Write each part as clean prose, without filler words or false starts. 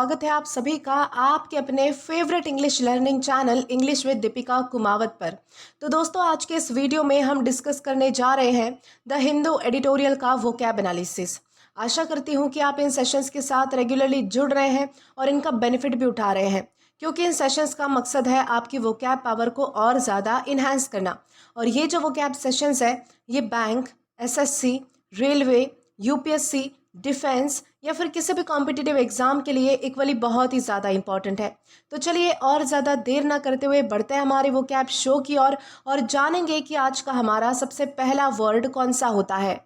स्वागत है आप सभी का आपके अपने favourite English learning channel English with Deepika Kumawat पर। तो दोस्तों, आज के इस वीडियो में हम डिस्कस करने जा रहे हैं द हिंदू एडिटोरियल का वोकैब एनालिसिस। आशा करती हूँ कि आप इन सेशंस के साथ रेगुलरली जुड़ रहे हैं और इनका बेनिफिट भी उठा रहे हैं, क्योंकि इन सेशंस का मकसद है आपकी वोकैब पावर को और ज़्यादा इन्हांस करना। और ये जो वोकैब सेशंस है ये bank, SSC, railway, UPSC, defence या फिर किसी भी कॉम्पिटिटिव एग्जाम के लिए इक्वली बहुत ही ज़्यादा इंपॉर्टेंट है। तो चलिए और ज़्यादा देर ना करते हुए बढ़ते हैं हमारे वोकैब शो की ओर और जानेंगे कि आज का हमारा सबसे पहला वर्ड कौन सा होता है।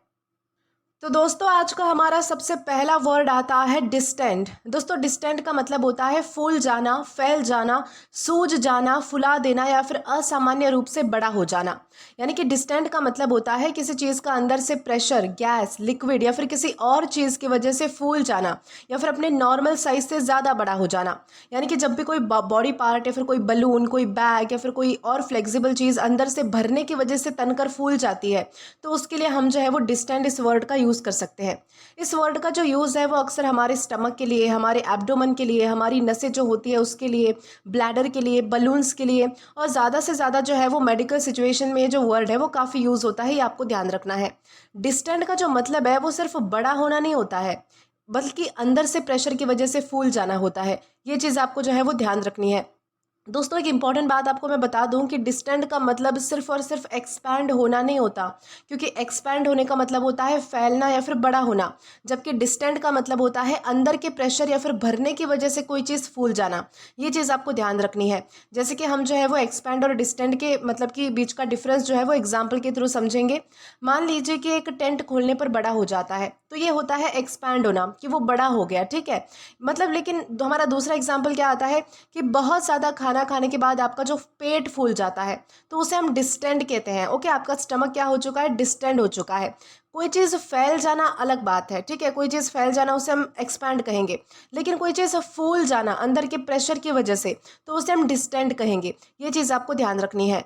तो दोस्तों, आज का हमारा सबसे पहला वर्ड आता है डिस्टेंड। दोस्तों, डिस्टेंड का मतलब होता है फूल जाना, फैल जाना, सूज जाना, फुला देना या फिर असामान्य रूप से बड़ा हो जाना। यानी कि डिस्टेंड का मतलब होता है किसी चीज़ का अंदर से प्रेशर, गैस, लिक्विड या फिर किसी और चीज़ की वजह से फूल जाना या फिर अपने नॉर्मल साइज से ज़्यादा बड़ा हो जाना। यानी कि जब भी कोई बॉडी पार्ट या फिर कोई बलून, कोई बैग या फिर कोई और फ्लेक्सिबल चीज़ अंदर से भरने की वजह से तनकर फूल जाती है, तो उसके लिए हम जो है वो डिस्टेंड इस वर्ड का यूज़ कर सकते हैं। इस वर्ड का जो यूज़ है वो अक्सर हमारे स्टमक के लिए, हमारे एब्डोमेन के लिए, हमारी नसें जो होती है उसके लिए, ब्लैडर के लिए, बलून्स के लिए और ज़्यादा से ज़्यादा जो है वो मेडिकल सिचुएशन में जो वर्ड है वो काफ़ी यूज़ होता है। ये आपको ध्यान रखना है। डिस्टेंड का जो मतलब है वो सिर्फ बड़ा होना नहीं होता है, बल्कि अंदर से प्रेशर की वजह से फूल जाना होता है। ये चीज़ आपको जो है वो ध्यान रखनी है। दोस्तों, एक इम्पॉर्टेंट बात आपको मैं बता दूं कि डिस्टेंड का मतलब सिर्फ और सिर्फ एक्सपैंड होना नहीं होता, क्योंकि एक्सपैंड होने का मतलब होता है फैलना या फिर बड़ा होना, जबकि डिस्टेंड का मतलब होता है अंदर के प्रेशर या फिर भरने की वजह से कोई चीज़ फूल जाना। ये चीज़ आपको ध्यान रखनी है। जैसे कि हम जो है वो एक्सपैंड और डिस्टेंड के मतलब कि बीच का डिफरेंस जो है वो एग्जाम्पल के थ्रू समझेंगे। मान लीजिए कि एक टेंट खोलने पर बड़ा हो जाता है, तो ये होता है एक्सपैंड होना, कि वो बड़ा हो गया, ठीक है। मतलब लेकिन हमारा दूसरा एग्जाम्पल क्या आता है कि बहुत ज़्यादा खाना खाने के बाद आपका जो पेट फूल जाता है, तो उसे हम डिस्टेंड कहते हैं। ओके, आपका स्टमक क्या हो चुका है, डिस्टेंड हो चुका है। कोई चीज़ फैल जाना अलग बात है, ठीक है, कोई चीज़ फैल जाना उसे हम एक्सपैंड कहेंगे, लेकिन कोई चीज़ फूल जाना अंदर के प्रेशर की वजह से, तो उसे हम डिस्टेंड कहेंगे। ये चीज़ आपको ध्यान रखनी है।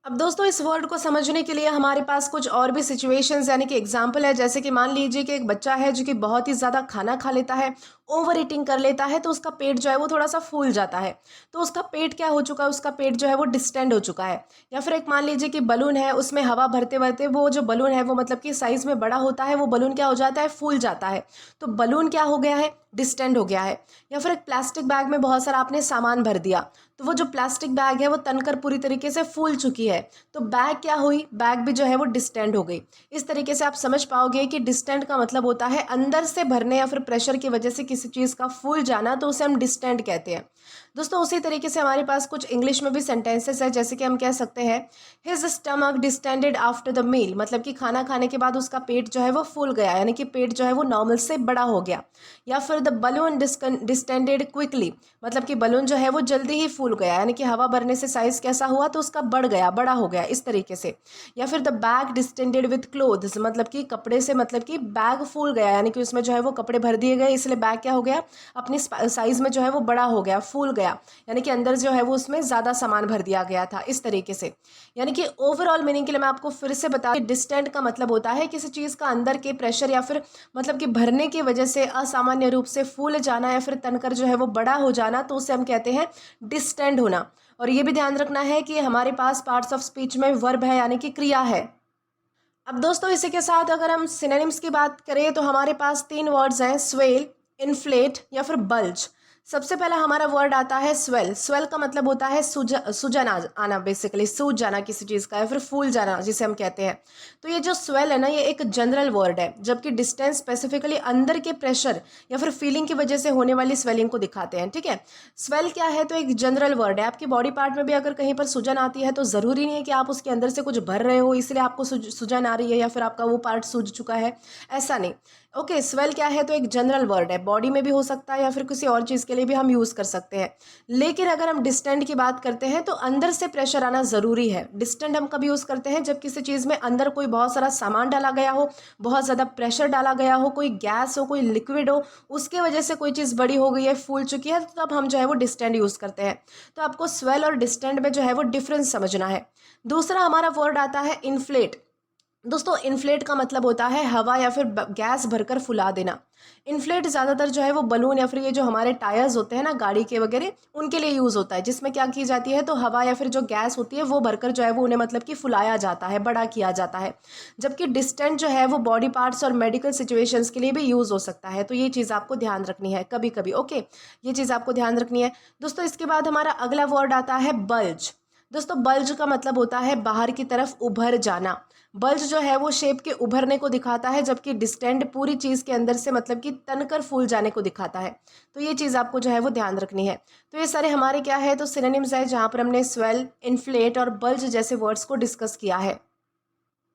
अब दोस्तों, इस वर्ड को समझने के लिए हमारे पास कुछ और भी सिचुएशंस यानी कि एग्जाम्पल है। जैसे कि मान लीजिए कि एक बच्चा है जो कि बहुत ही ज़्यादा खाना खा लेता है, ओवर ईटिंग कर लेता है, तो उसका पेट जो है वो थोड़ा सा फूल जाता है। तो उसका पेट क्या हो चुका है, उसका पेट जो है वो डिस्टेंड हो चुका है। या फिर एक मान लीजिए कि बलून है, उसमें हवा भरते भरते वो जो बलून है वो मतलब कि साइज़ में बड़ा होता है, वो बलून क्या हो जाता है, फूल जाता है। तो बलून क्या हो गया है, डिस्टेंड हो गया है। या फिर एक प्लास्टिक बैग में बहुत सारा आपने सामान भर दिया, तो वो जो प्लास्टिक बैग है वो तनकर पूरी तरीके से फूल चुकी है, तो बैग क्या हुई, बैग भी जो है वो डिस्टेंड हो गई। इस तरीके से आप समझ पाओगे कि डिस्टेंड का मतलब होता है अंदर से भरने या फिर प्रेशर की वजह से किसी चीज़ का फूल जाना, तो उसे हम डिस्टेंड कहते हैं। दोस्तों, उसी तरीके से हमारे पास कुछ इंग्लिश में भी सेंटेंसेस है। जैसे कि हम कह सकते हैं his stomach distended after the meal, मतलब कि खाना खाने के बाद उसका पेट जो है वो फूल गया, यानी कि पेट जो है वो नॉर्मल से बड़ा हो गया। या फिर द बलून डिस्टेंडेड क्विकली, मतलब कि बलून जो है वो जल्दी ही फूल गया, यानी कि हवा भरने से साइज कैसा हुआ, तो उसका बढ़ गया, बड़ा हो गया, इस तरीके से। या फिर the bag distended with clothes, मतलब कि कपड़े से, मतलब कि बैग फूल गया, यानी कि उसमें जो है वो कपड़े भर दिए गए, इसलिए बैग क्या हो गया, अपनी साइज में जो है वो बड़ा हो गया, फूल गया, यानी कि अंदर जो है वो उसमें ज़्यादा सामान भर दिया गया था, इस तरीके से। यानी कि ओवरऑल मीनिंग के लिए मैं आपको फिर से बता, डिस्टेंड का मतलब होता है किसी चीज़ का अंदर के प्रेशर या फिर मतलब कि भरने की वजह से असामान्य रूप से फूल जाना या फिर तनकर जो है वो बड़ा हो जाना, तो उसे हम कहते हैं डिस्टेंड होना। और ये भी ध्यान रखना है कि हमारे पास पार्ट्स ऑफ स्पीच में वर्ब है, यानी कि क्रिया है। अब दोस्तों, इसी के साथ अगर हम सिनोनिम्स की बात करें तो हमारे पास 3 वर्ड्स हैं, स्वेल, इन्फ्लेट या फिर बल्ज। सबसे पहला हमारा वर्ड आता है स्वेल। स्वेल का मतलब होता है सूजन आना, बेसिकली सूज जाना किसी चीज़ का या फिर फूल जाना, जिसे हम कहते हैं। तो ये जो स्वेल है ना, ये एक जनरल वर्ड है, जबकि डिस्टेंस स्पेसिफिकली अंदर के प्रेशर या फिर फीलिंग की वजह से होने वाली स्वेलिंग को दिखाते हैं, ठीक है। स्वेल क्या है, तो एक जनरल वर्ड है। आपकी बॉडी पार्ट में भी अगर कहीं पर सूजन आती है, तो ज़रूरी नहीं है कि आप उसके अंदर से कुछ भर रहे हो इसलिए आपको सूजन आ रही है या फिर आपका वो पार्ट सूज चुका है, ऐसा नहीं। ओके, स्वेल क्या है, तो एक जनरल वर्ड है, बॉडी में भी हो सकता है या फिर किसी और चीज़ के लिए भी हम यूज़ कर सकते हैं। लेकिन अगर हम डिस्टेंड की बात करते हैं तो अंदर से प्रेशर आना ज़रूरी है। डिस्टेंड हम कब यूज़ करते हैं, जब किसी चीज़ में अंदर कोई बहुत सारा सामान डाला गया हो, बहुत ज़्यादा प्रेशर डाला गया हो, कोई गैस हो, कोई लिक्विड हो, उसके वजह से कोई चीज़ बड़ी हो गई है, फूल चुकी है, तो तब हम जो है वो डिस्टेंड यूज़ करते हैं। तो आपको स्वेल और डिस्टेंड में जो है वो डिफरेंस समझना है। दूसरा हमारा वर्ड आता है इन्फ्लेट। दोस्तों इन्फ्लेट का मतलब होता है हवा या फिर गैस भरकर फुला देना। इन्फ्लेट ज़्यादातर जो है वो बलून या फिर ये जो हमारे टायर्स होते हैं ना गाड़ी के वगैरह, उनके लिए यूज़ होता है, जिसमें क्या की जाती है तो हवा या फिर जो गैस होती है वो भरकर जो है वो उन्हें मतलब कि फुलाया जाता है, बड़ा किया जाता है। जबकि डिस्टेंट जो है वो बॉडी पार्ट्स और मेडिकल सिचुएशंस के लिए भी यूज़ हो सकता है। तो ये चीज़ आपको ध्यान रखनी है कभी कभी। ओके, ये चीज़ आपको ध्यान रखनी है। दोस्तों इसके बाद हमारा अगला वर्ड आता है बल्ज। दोस्तों बल्ज का मतलब होता है बाहर की तरफ उभर जाना। बल्ज जो है वो शेप के उभरने को दिखाता है, जबकि डिस्टेंड पूरी चीज़ के अंदर से मतलब कि तनकर फूल जाने को दिखाता है। तो ये चीज़ आपको जो है वो ध्यान रखनी है। तो ये सारे हमारे क्या है तो सिनोनिम्स है, जहाँ पर हमने स्वेल, इन्फ्लेट और बल्ज जैसे वर्ड्स को डिस्कस किया है।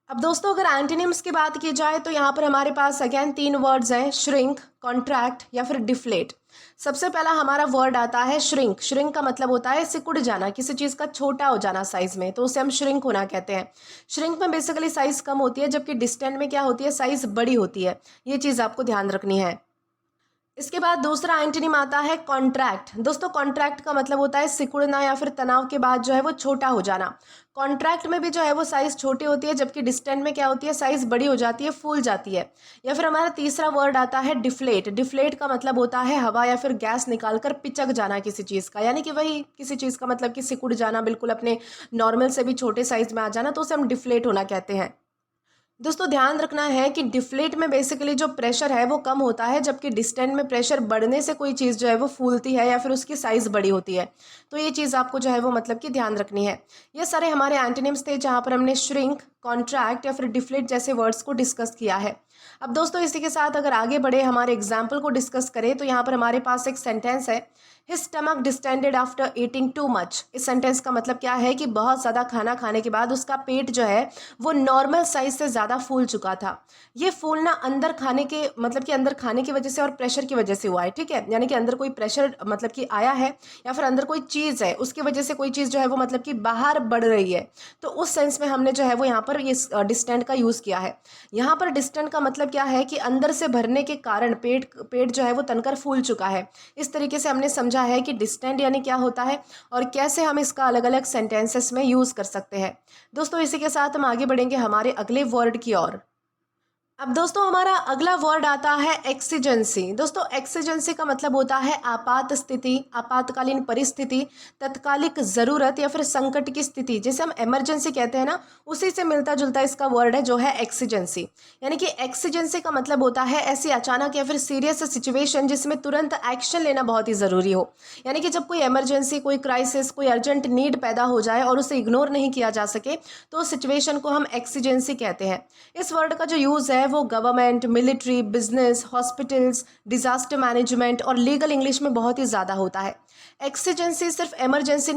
अब दोस्तों अगर एंटीनिम्स की बात की जाए तो यहाँ पर हमारे पास अगेन 3 वर्ड्स हैं, श्रिंक, कॉन्ट्रैक्ट या फिर डिफ्लेट। सबसे पहला हमारा वर्ड आता है श्रिंक। श्रिंक का मतलब होता है सिकुड़ जाना, किसी चीज़ का छोटा हो जाना साइज में, तो उसे हम श्रिंक होना कहते हैं। श्रिंक में बेसिकली साइज कम होती है, जबकि डिस्टेंट में क्या होती है साइज बड़ी होती है। ये चीज़ आपको ध्यान रखनी है। इसके बाद दूसरा एंटोनिम आता है कॉन्ट्रैक्ट। दोस्तों कॉन्ट्रैक्ट का मतलब होता है सिकुड़ना या फिर तनाव के बाद जो है वो छोटा हो जाना। कॉन्ट्रैक्ट में भी जो है वो साइज छोटी होती है, जबकि डिस्टेंट में क्या होती है साइज बड़ी हो जाती है, फूल जाती है। या फिर हमारा तीसरा वर्ड आता है डिफ्लेट। डिफ्लेट का मतलब होता है हवा या फिर गैस निकालकर पिचक जाना किसी चीज़ का, यानी कि वही किसी चीज़ का मतलब कि सिकुड़ जाना, बिल्कुल अपने नॉर्मल से भी छोटे साइज में आ जाना, तो उसे हम डिफ्लेट होना कहते हैं। दोस्तों ध्यान रखना है कि डिफ्लेट में बेसिकली जो प्रेशर है वो कम होता है, जबकि डिस्टेंट में प्रेशर बढ़ने से कोई चीज़ जो है वो फूलती है या फिर उसकी साइज़ बड़ी होती है। तो ये चीज़ आपको जो है वो मतलब कि ध्यान रखनी है। ये सारे हमारे एंटोनिम्स थे, जहाँ पर हमने श्रिंक, कॉन्ट्रैक्ट या फिर डिफ्लेट जैसे वर्ड्स को डिस्कस किया है। अब दोस्तों इसी के साथ अगर आगे बढ़े, हमारे एग्जाम्पल को डिस्कस करें, तो यहाँ पर हमारे पास एक सेंटेंस है, his stomach distended after eating too much. इस सेंटेंस का मतलब क्या है कि बहुत ज़्यादा खाना खाने के बाद उसका पेट जो है वो नॉर्मल साइज से ज़्यादा फूल चुका था। ये फूलना अंदर खाने के मतलब कि अंदर खाने की वजह से और प्रेशर की वजह से हुआ है, ठीक है, यानी कि अंदर कोई प्रेशर मतलब कि आया है, या फिर अंदर कोई चीज़ है उसकी वजह से कोई चीज़ जो है वो मतलब कि बाहर बढ़ रही है। तो उस सेंस में हमने जो है वो यहाँ पर ये डिस्टेंट का यूज़ किया है। यहाँ पर डिस्टेंट का मतलब क्या है कि अंदर से भरने के कारण पेट जो है वो तनकर फूल चुका है। इस तरीके से हमने समझा है कि डिस्टेंट यानी क्या होता है और कैसे हम इसका अलग अलग सेंटेंसेस में यूज़ कर सकते हैं। दोस्तों इसी के साथ हम आगे बढ़ेंगे हमारे अगले वर्ड की ओर। अब दोस्तों हमारा अगला वर्ड आता है एक्सीजेंसी। दोस्तों एक्सीजेंसी का मतलब होता है आपात स्थिति, आपातकालीन परिस्थिति, तत्कालिक ज़रूरत या फिर संकट की स्थिति, जिसे हम इमरजेंसी कहते हैं ना, उसी से मिलता जुलता इसका वर्ड है जो है एक्सीजेंसी। यानी कि एक्सीजेंसी का मतलब होता है ऐसी अचानक या फिर सीरियस सिचुएशन जिसमें तुरंत एक्शन लेना बहुत ही ज़रूरी हो। यानी कि जब कोई इमरजेंसी, कोई क्राइसिस, कोई अर्जेंट नीड पैदा हो जाए और उसे इग्नोर नहीं किया जा सके, तो उस सिचुएशन को हम एक्सीजेंसी कहते हैं। इस वर्ड का जो यूज़ है वो government, military, business, hospitals, disaster management और लीगल इंग्लिश में बहुत ही ज़्यादा होता है। एक्सीजेंसी सिर्फ इमरजेंसी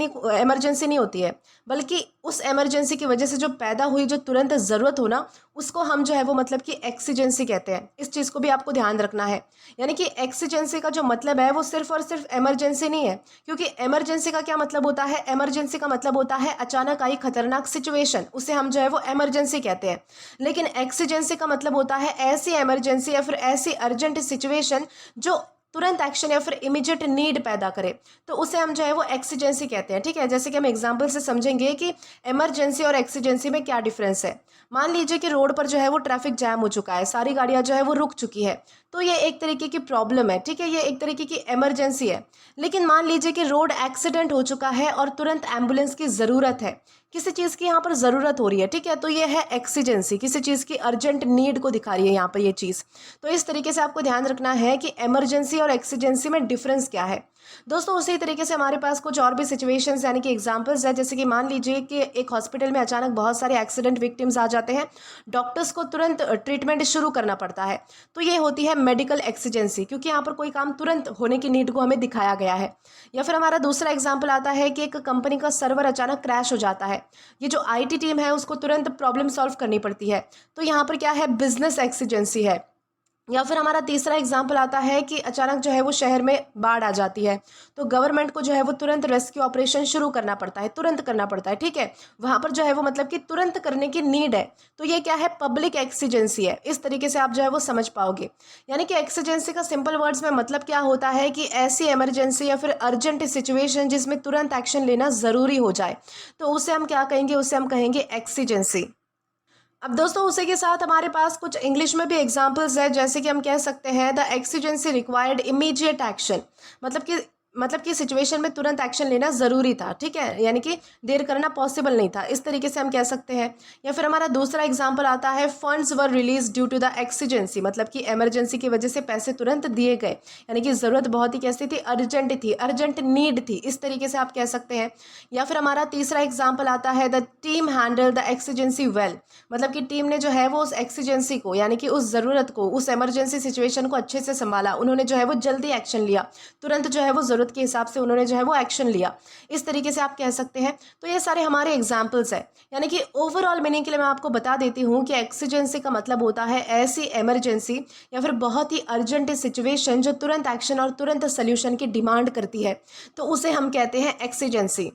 नहीं होती है, बल्कि उस इमरजेंसी की वजह से जो पैदा हुई जो तुरंत ज़रूरत हो ना, उसको हम जो है वो मतलब कि एक्सीजेंसी कहते हैं। इस चीज़ को भी आपको ध्यान रखना है। यानी कि एक्सीजेंसी का जो मतलब है वो सिर्फ और सिर्फ इमरजेंसी नहीं है, क्योंकि इमरजेंसी का क्या मतलब होता है, इमरजेंसी का मतलब होता है अचानक आई खतरनाक सिचुएशन, उसे हम जो है वो इमरजेंसी कहते हैं। लेकिन एक्सीजेंसी का मतलब होता है ऐसी इमरजेंसी या फिर ऐसी अर्जेंट सिचुएशन जो तुरंत एक्शन या फिर इमीडिएट नीड पैदा करे, तो उसे हम जो है वो एक्सीजेंसी कहते हैं। ठीक है, जैसे कि हम एग्जांपल से समझेंगे कि इमरजेंसी और एक्सीजेंसी में क्या डिफरेंस है। मान लीजिए कि रोड पर जो है वो ट्रैफिक जैम हो चुका है, सारी गाड़ियां जो है वो रुक चुकी है, तो ये एक तरीके की प्रॉब्लम है, ठीक है, ये एक तरीके की इमरजेंसी है। लेकिन मान लीजिए कि रोड एक्सीडेंट हो चुका है और तुरंत एम्बुलेंस की ज़रूरत है, किसी चीज़ की यहाँ पर ज़रूरत हो रही है, ठीक है, तो ये है एक्सीजेंसी, किसी चीज़ की अर्जेंट नीड को दिखा रही है यहाँ पर ये चीज़। तो इस तरीके से आपको ध्यान रखना है कि इमरजेंसी और एक्सीजेंसी में डिफरेंस क्या है। दोस्तों उसी तरीके से हमारे पास कुछ और भी सिचुएशंस यानी कि एग्जांपल्स है, जैसे कि मान लीजिए कि एक हॉस्पिटल में अचानक बहुत सारे एक्सीडेंट विक्टिम्स आ जाते हैं, डॉक्टर्स को तुरंत ट्रीटमेंट शुरू करना पड़ता है, तो ये होती है मेडिकल एक्सीजेंसी, क्योंकि यहाँ पर कोई काम तुरंत होने की नीड को हमें दिखाया गया है। या फिर हमारा दूसरा एग्जाम्पल आता है कि एक कंपनी का सर्वर अचानक क्रैश हो जाता है, ये जो IT टीम है उसको तुरंत प्रॉब्लम सॉल्व करनी पड़ती है, तो यहाँ पर क्या है, बिजनेस एक्सीजेंसी है। या फिर हमारा तीसरा एग्जाम्पल आता है कि अचानक जो है वो शहर में बाढ़ आ जाती है, तो गवर्नमेंट को जो है वो तुरंत रेस्क्यू ऑपरेशन शुरू करना पड़ता है, तुरंत करना पड़ता है, ठीक है, वहाँ पर जो है वो मतलब कि तुरंत करने की नीड है, तो ये क्या है, पब्लिक एक्सीजेंसी है। इस तरीके से आप जो है वो समझ पाओगे। यानी कि एक्सीजेंसी का सिंपल वर्ड्स में मतलब क्या होता है कि ऐसी इमरजेंसी या फिर अर्जेंट सिचुएशन जिसमें तुरंत एक्शन लेना ज़रूरी हो जाए, तो उसे हम क्या कहेंगे, उसे हम कहेंगे एक्सीजेंसी। अब दोस्तों उसी के साथ हमारे पास कुछ इंग्लिश में भी एग्जांपल्स है, जैसे कि हम कह सकते हैं the exigency required immediate action, मतलब कि सिचुएशन में तुरंत एक्शन लेना ज़रूरी था, ठीक है, यानी कि देर करना पॉसिबल नहीं था, इस तरीके से हम कह सकते हैं। या फिर हमारा दूसरा एग्जांपल आता है funds were release due to the exigency, मतलब कि इमरजेंसी की वजह से पैसे तुरंत दिए गए, यानी कि ज़रूरत बहुत ही कैसी थी, अर्जेंट नीड थी, इस तरीके से आप कह सकते हैं। या फिर हमारा तीसरा एग्जाम्पल आता है the team handle the exigency well, मतलब कि टीम ने जो है वो उस एक्सीजेंसी को, यानी कि उस ज़रूरत को, उस इमरजेंसी सिचुएशन को अच्छे से संभाला, उन्होंने जो है वो जल्दी एक्शन लिया, तुरंत जो है वो ज़रूरत के हिसाब से उन्होंने जो है वो एक्शन लिया, इस तरीके से आप कह सकते हैं। तो ये सारे हमारे एग्जाम्पल्स हैं। यानी कि ओवरऑल मीनिंग के लिए मैं आपको बता देती हूँ कि एक्सीजेंसी का मतलब होता है ऐसी इमरजेंसी या फिर बहुत ही अर्जेंट सिचुएशन जो तुरंत एक्शन और तुरंत सोल्यूशन की डिमांड करती है, तो उसे हम कहते हैं एक्सीजेंसी।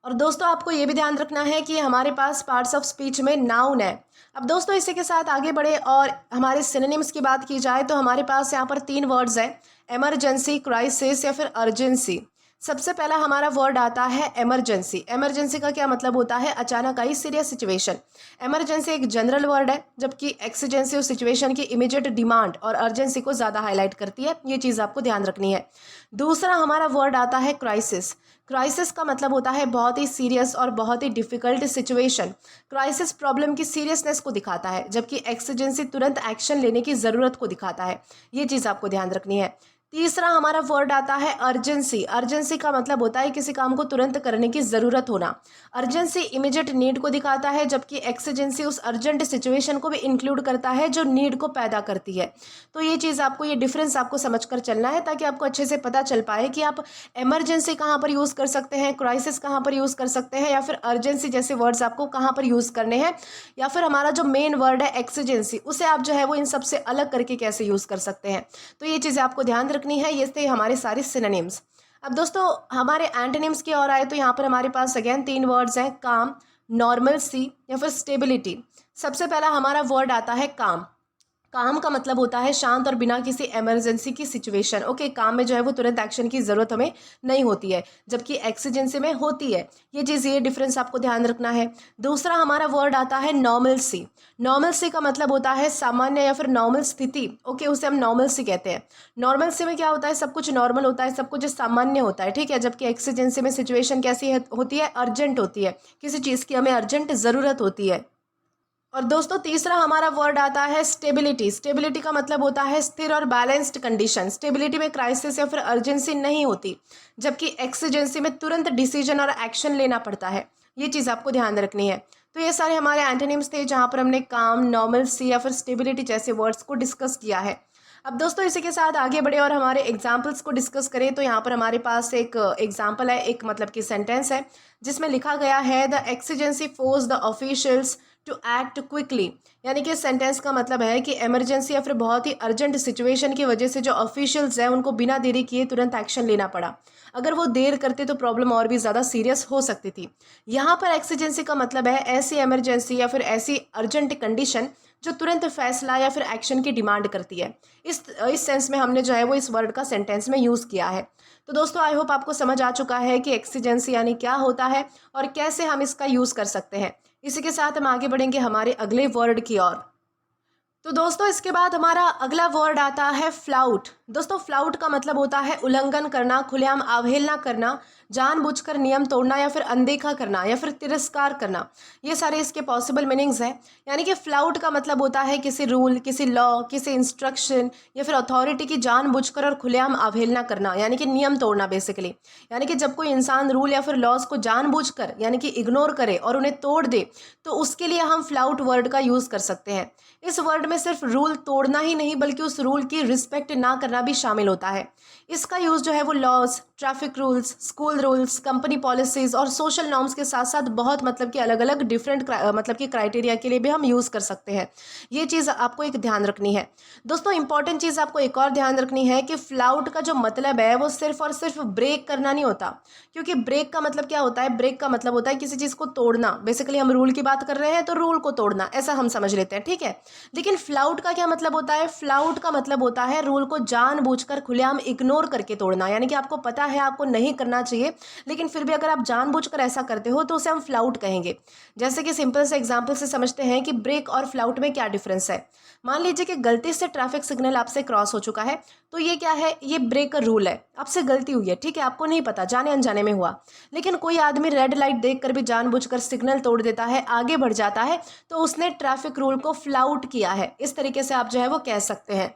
और दोस्तों आपको ये भी ध्यान रखना है कि हमारे पास पार्ट्स ऑफ स्पीच में नाउन है। अब दोस्तों इसी के साथ आगे बढ़े और हमारे सिनोनिम्स की बात की जाए तो हमारे पास यहाँ पर 3 वर्ड्स हैं, इमरजेंसी, क्राइसिस या फिर अर्जेंसी। सबसे पहला हमारा वर्ड आता है इमरजेंसी। इमरजेंसी का क्या मतलब होता है, अचानक आई सीरियस सिचुएशन। इमरजेंसी एक जनरल वर्ड है, जबकि एक्सीजेंसी उस सिचुएशन की इमीडिएट डिमांड और अर्जेंसी को ज़्यादा हाईलाइट करती है, ये चीज़ आपको ध्यान रखनी है। दूसरा हमारा वर्ड आता है क्राइसिस। क्राइसिस का मतलब होता है बहुत ही सीरियस और बहुत ही डिफिकल्ट सिचुएशन। क्राइसिस प्रॉब्लम की सीरियसनेस को दिखाता है, जबकि एक्सीजेंसी तुरंत एक्शन लेने की ज़रूरत को दिखाता है, ये चीज़ आपको ध्यान रखनी है। तीसरा हमारा वर्ड आता है अर्जेंसी। अर्जेंसी का मतलब होता है किसी काम को तुरंत करने की ज़रूरत होना। अर्जेंसी इमीडिएट नीड को दिखाता है, जबकि एक्सीजेंसी उस अर्जेंट सिचुएशन को भी इंक्लूड करता है जो नीड को पैदा करती है। तो ये चीज़ आपको, ये डिफरेंस आपको समझकर चलना है, ताकि आपको अच्छे से पता चल पाए कि आप इमरजेंसी कहाँ पर यूज़ कर सकते हैं, क्राइसिस कहाँ पर यूज़ कर सकते हैं, या फिर अर्जेंसी जैसे वर्ड्स आपको कहाँ पर यूज़ करने हैं, या फिर हमारा जो मेन वर्ड है एक्सीजेंसी, उसे आप जो है वो इन सबसे अलग करके कैसे यूज़ कर सकते हैं। तो ये चीज़ें आपको ध्यान रखनी है। ये थे हमारे सारे सिनोनिम्स। अब दोस्तों हमारे एंटोनिम्स की ओर आए तो यहाँ पर हमारे पास अगेन 3 वर्ड्स हैं, काम, नॉर्मल सी या फिर स्टेबिलिटी। सबसे पहला हमारा वर्ड आता है काम। काम का मतलब होता है शांत और बिना किसी इमरजेंसी की सिचुएशन। ओके, काम में जो है वो तुरंत एक्शन की ज़रूरत हमें नहीं होती है, जबकि एक्सीजेंसी में होती है। ये चीज़, ये डिफरेंस आपको ध्यान रखना है। दूसरा हमारा वर्ड आता है नॉर्मल सी। नॉर्मल सी का मतलब होता है सामान्य या फिर नॉर्मल स्थिति। ओके, उसे हम नॉर्मल सी कहते हैं। नॉर्मल सी में क्या होता है, सब कुछ नॉर्मल होता है, सब कुछ सामान्य होता है, ठीक है। जबकि एक्सीजेंसी में सिचुएशन कैसी होती है, अर्जेंट होती है, किसी चीज़ की हमें अर्जेंट ज़रूरत होती है। और दोस्तों तीसरा हमारा वर्ड आता है स्टेबिलिटी। स्टेबिलिटी का मतलब होता है स्थिर और बैलेंस्ड कंडीशन। स्टेबिलिटी में क्राइसिस या फिर अर्जेंसी नहीं होती, जबकि एक्सीजेंसी में तुरंत डिसीजन और एक्शन लेना पड़ता है। ये चीज़ आपको ध्यान रखनी है। तो ये सारे हमारे एंटोनिम्स थे, जहाँ पर हमने काम, नॉर्मल सी या फिर स्टेबिलिटी जैसे वर्ड्स को डिस्कस किया है। अब दोस्तों इसी के साथ आगे बढ़े और हमारे एग्जाम्पल्स को डिस्कस करें तो यहाँ पर हमारे पास एक एग्जाम्पल है, एक मतलब कि सेंटेंस है, जिसमें लिखा गया है the exigency force the officials to act quickly. यानी कि सेंटेंस का मतलब है कि इमरजेंसी या फिर बहुत ही अर्जेंट सिचुएशन की वजह से जो ऑफिशियल्स हैं उनको बिना देरी किए तुरंत एक्शन लेना पड़ा। अगर वो देर करते तो प्रॉब्लम और भी ज़्यादा सीरियस हो सकती थी। यहाँ पर एक्सीजेंसी का मतलब है ऐसी इमरजेंसी या फिर ऐसी अर्जेंट कंडीशन जो तुरंत फैसला या फिर एक्शन की डिमांड करती है। इस सेंस में हमने जो है वो इस वर्ड का सेंटेंस में यूज़ किया है। तो दोस्तों आई होप आपको समझ आ चुका है कि एक्सीजेंसी यानी क्या होता है और कैसे हम इसका यूज़ कर सकते हैं। इसी के साथ हम आगे बढ़ेंगे हमारे अगले वर्ड की ओर। तो दोस्तों इसके बाद हमारा अगला वर्ड आता है फ्लाउट। दोस्तों फ्लाउट का मतलब होता है उल्लंघन करना, खुलेआम अवहेलना करना, जानबूझकर नियम तोड़ना या फिर अनदेखा करना या फिर तिरस्कार करना। ये सारे इसके पॉसिबल मीनिंग्स हैं। यानी कि फ्लाउट का मतलब होता है किसी रूल, किसी लॉ, किसी इंस्ट्रक्शन या फिर अथॉरिटी की जानबूझकर और खुलेआम अवहेलना करना, यानी कि नियम तोड़ना बेसिकली। यानी कि जब कोई इंसान रूल या फिर लॉज को जानबूझकर यानी कि इग्नोर करे और उन्हें तोड़ दे, तो उसके लिए हम फ्लाउट वर्ड का यूज़ कर सकते हैं। इस वर्ड में सिर्फ रूल तोड़ना ही नहीं बल्कि उस रूल की रिस्पेक्ट ना करना भी शामिल होता है। इसका यूज़ जो है वो laws, traffic rules, school rules, company policies और सोशल नॉर्म्स के साथ साथ बहुत मतलब कि अलग अलग डिफरेंट मतलब कि क्राइटेरिया के लिए भी हम यूज़ कर सकते हैं। ये चीज़ आपको एक ध्यान रखनी है। दोस्तों इंपॉर्टेंट चीज़ आपको एक और ध्यान रखनी है कि फ्लाउट का जो मतलब है वो सिर्फ और सिर्फ ब्रेक करना नहीं होता। क्योंकि ब्रेक का मतलब क्या होता है, ब्रेक का मतलब होता है किसी चीज़ को तोड़ना। बेसिकली हम रूल की बात कर रहे हैं तो रूल को तोड़ना, ऐसा हम समझ लेते हैं, ठीक है। लेकिन फ्लाउट का क्या मतलब होता है, फ्लाउट का मतलब होता है रूल को जानबूझकर खुलेआम इग्नोर इग्नोर करके तोड़ना, यानी कि आपको पता है आपको नहीं करना चाहिए लेकिन फिर भी अगर आप जानबूझकर ऐसा करते हो तो उसे हम फ्लाउट कहेंगे। जैसे कि सिंपल से एग्जाम्पल से समझते हैं कि ब्रेक और फ्लाउट में क्या डिफरेंस है। मान लीजिए कि गलती से ट्रैफिक सिग्नल आपसे क्रॉस हो चुका है, तो ये क्या है, ये ब्रेक का रूल है, आपसे गलती हुई है, ठीक है, आपको नहीं पता, जाने अनजाने में हुआ। लेकिन कोई आदमी रेड लाइट देखकर भी जानबूझकर सिग्नल तोड़ देता है, आगे बढ़ जाता है, तो उसने ट्रैफिक रूल को फ्लाउट किया है। इस तरीके से आप जो है वो कह सकते हैं।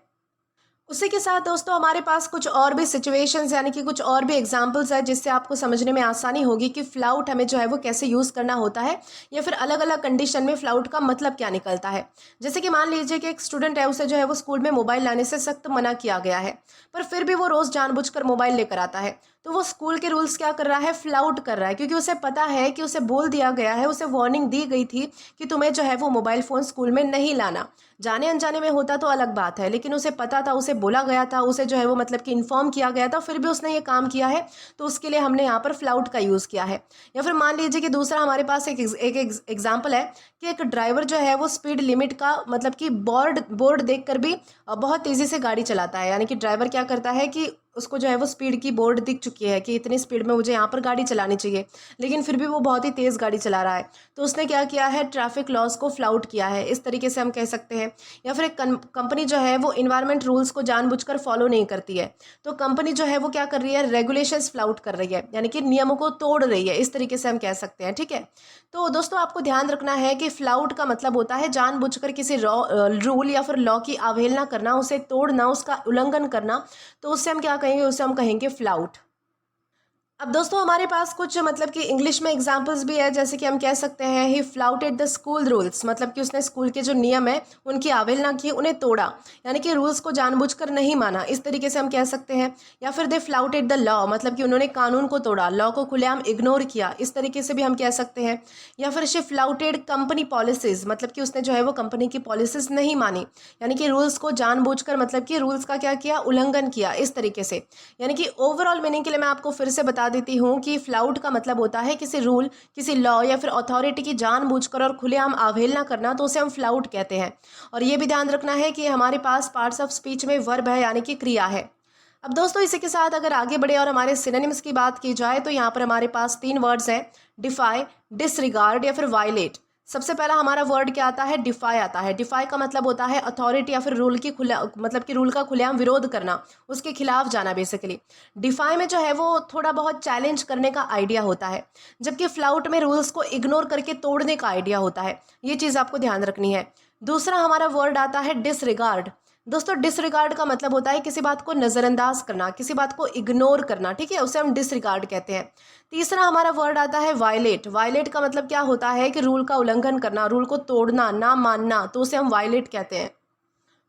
उसी के साथ दोस्तों हमारे पास कुछ और भी सिचुएशंस यानी कि कुछ और भी एग्जांपल्स है जिससे आपको समझने में आसानी होगी कि फ्लाउट हमें जो है वो कैसे यूज़ करना होता है, या फिर अलग अलग कंडीशन में फ्लाउट का मतलब क्या निकलता है। जैसे कि मान लीजिए कि एक स्टूडेंट है, उसे जो है वो स्कूल में मोबाइल लाने से सख्त मना किया गया है, पर फिर भी वो रोज़ जानबूझकर मोबाइल लेकर आता है। तो वो स्कूल के रूल्स क्या कर रहा है, फ्लाउट कर रहा है, क्योंकि उसे पता है कि उसे बोल दिया गया है, उसे वार्निंग दी गई थी कि तुम्हें जो है वो मोबाइल फ़ोन स्कूल में नहीं लाना। जाने अनजाने में होता तो अलग बात है, लेकिन उसे पता था, उसे बोला गया था, उसे जो है वो मतलब कि इन्फॉर्म किया गया था, फिर भी उसने ये काम किया है, तो उसके लिए हमने यहाँ पर फ्लाउट का यूज़ किया है। या फिर मान लीजिए कि दूसरा हमारे पास एक एग्जाम्पल है कि एक ड्राइवर जो है वो स्पीड लिमिट का मतलब कि बोर्ड बोर्ड देख कर भी बहुत तेज़ी से गाड़ी चलाता है। यानी कि ड्राइवर क्या करता है कि उसको जो है वो स्पीड की बोर्ड दिख चुकी है कि इतनी स्पीड में मुझे यहाँ पर गाड़ी चलानी चाहिए, लेकिन फिर भी वो बहुत ही तेज़ गाड़ी चला रहा है, तो उसने क्या किया है, ट्रैफिक लॉस को फ्लाउट किया है। इस तरीके से हम कह सकते हैं। या फिर एक कंपनी जो है वो इन्वायरमेंट रूल्स को जानबूझकर फॉलो नहीं करती है, तो कंपनी जो है वो क्या कर रही है, रेगुलेशंस फ्लाउट कर रही है, यानी कि नियमों को तोड़ रही है। इस तरीके से हम कह सकते हैं, ठीक है। तो दोस्तों आपको ध्यान रखना है कि फ्लाउट का मतलब होता है जानबूझकर किसी रूल या फिर लॉ की अवहेलना करना, उसे तोड़ना, उसका उल्लंघन करना, तो उससे हम क्या कहेंगे, उसे हम कहेंगे फ्लाउट। अब दोस्तों हमारे पास कुछ मतलब कि इंग्लिश में एग्जांपल्स भी है, जैसे कि हम कह सकते हैं ही फ्लाउटेड द स्कूल रूल्स, मतलब कि उसने स्कूल के जो नियम है उनकी अवहेलना की, उन्हें तोड़ा, यानी कि रूल्स को जानबूझकर नहीं माना, इस तरीके से हम कह सकते हैं। या फिर दे फ्लाउटेड द लॉ, मतलब कि उन्होंने कानून को तोड़ा, लॉ को खुलेआम इग्नोर किया, इस तरीके से भी हम कह सकते हैं। या फिर शी फ्लाउटेड कंपनी पॉलिसीज, मतलब कि उसने जो है वो कंपनी की पॉलिसीज नहीं मानी, यानी कि रूल्स को जानबूझकर मतलब कि रूल्स का क्या किया, उल्लंघन किया, इस तरीके से। यानी कि ओवरऑल मीनिंग के लिए मैं आपको फिर से बता देती हूँ कि फ्लाउट का मतलब होता है किसी रूल, किसी लॉ या फिर अथॉरिटी की जानबूझकर और खुलेआम अवहेलना करना, तो उसे हम फ्लाउट कहते हैं। और ये भी ध्यान रखना है कि हमारे पास पार्ट्स ऑफ स्पीच में वर्ब है, यानी कि क्रिया है। अब दोस्तों इसी के साथ अगर आगे बढ़े और हमारे सिनोनिम्स की बात की जाए, तो यहाँ पर हमारे पास 3 वर्ड्स हैं, डिफाई, डिसरिगार्ड या फिर वायलेट। सबसे पहला हमारा वर्ड क्या आता है, डिफाई आता है। डिफाई का मतलब होता है अथॉरिटी या फिर रूल की खुला मतलब कि रूल का खुलेआम विरोध करना, उसके खिलाफ जाना बेसिकली। डिफाई में जो है वो थोड़ा बहुत चैलेंज करने का आइडिया होता है, जबकि फ्लाउट में रूल्स को इग्नोर करके तोड़ने का आइडिया होता है। ये चीज़ आपको ध्यान रखनी है। दूसरा हमारा वर्ड आता है डिसरिगार्ड। दोस्तों डिसरिगार्ड का मतलब होता है किसी बात को नज़रअंदाज करना, किसी बात को इग्नोर करना, ठीक है, उसे हम डिसरिगार्ड कहते हैं। तीसरा हमारा वर्ड आता है वायलेट। वायलेट का मतलब क्या होता है कि रूल का उल्लंघन करना, रूल को तोड़ना, ना मानना, तो उसे हम वायलेट कहते हैं।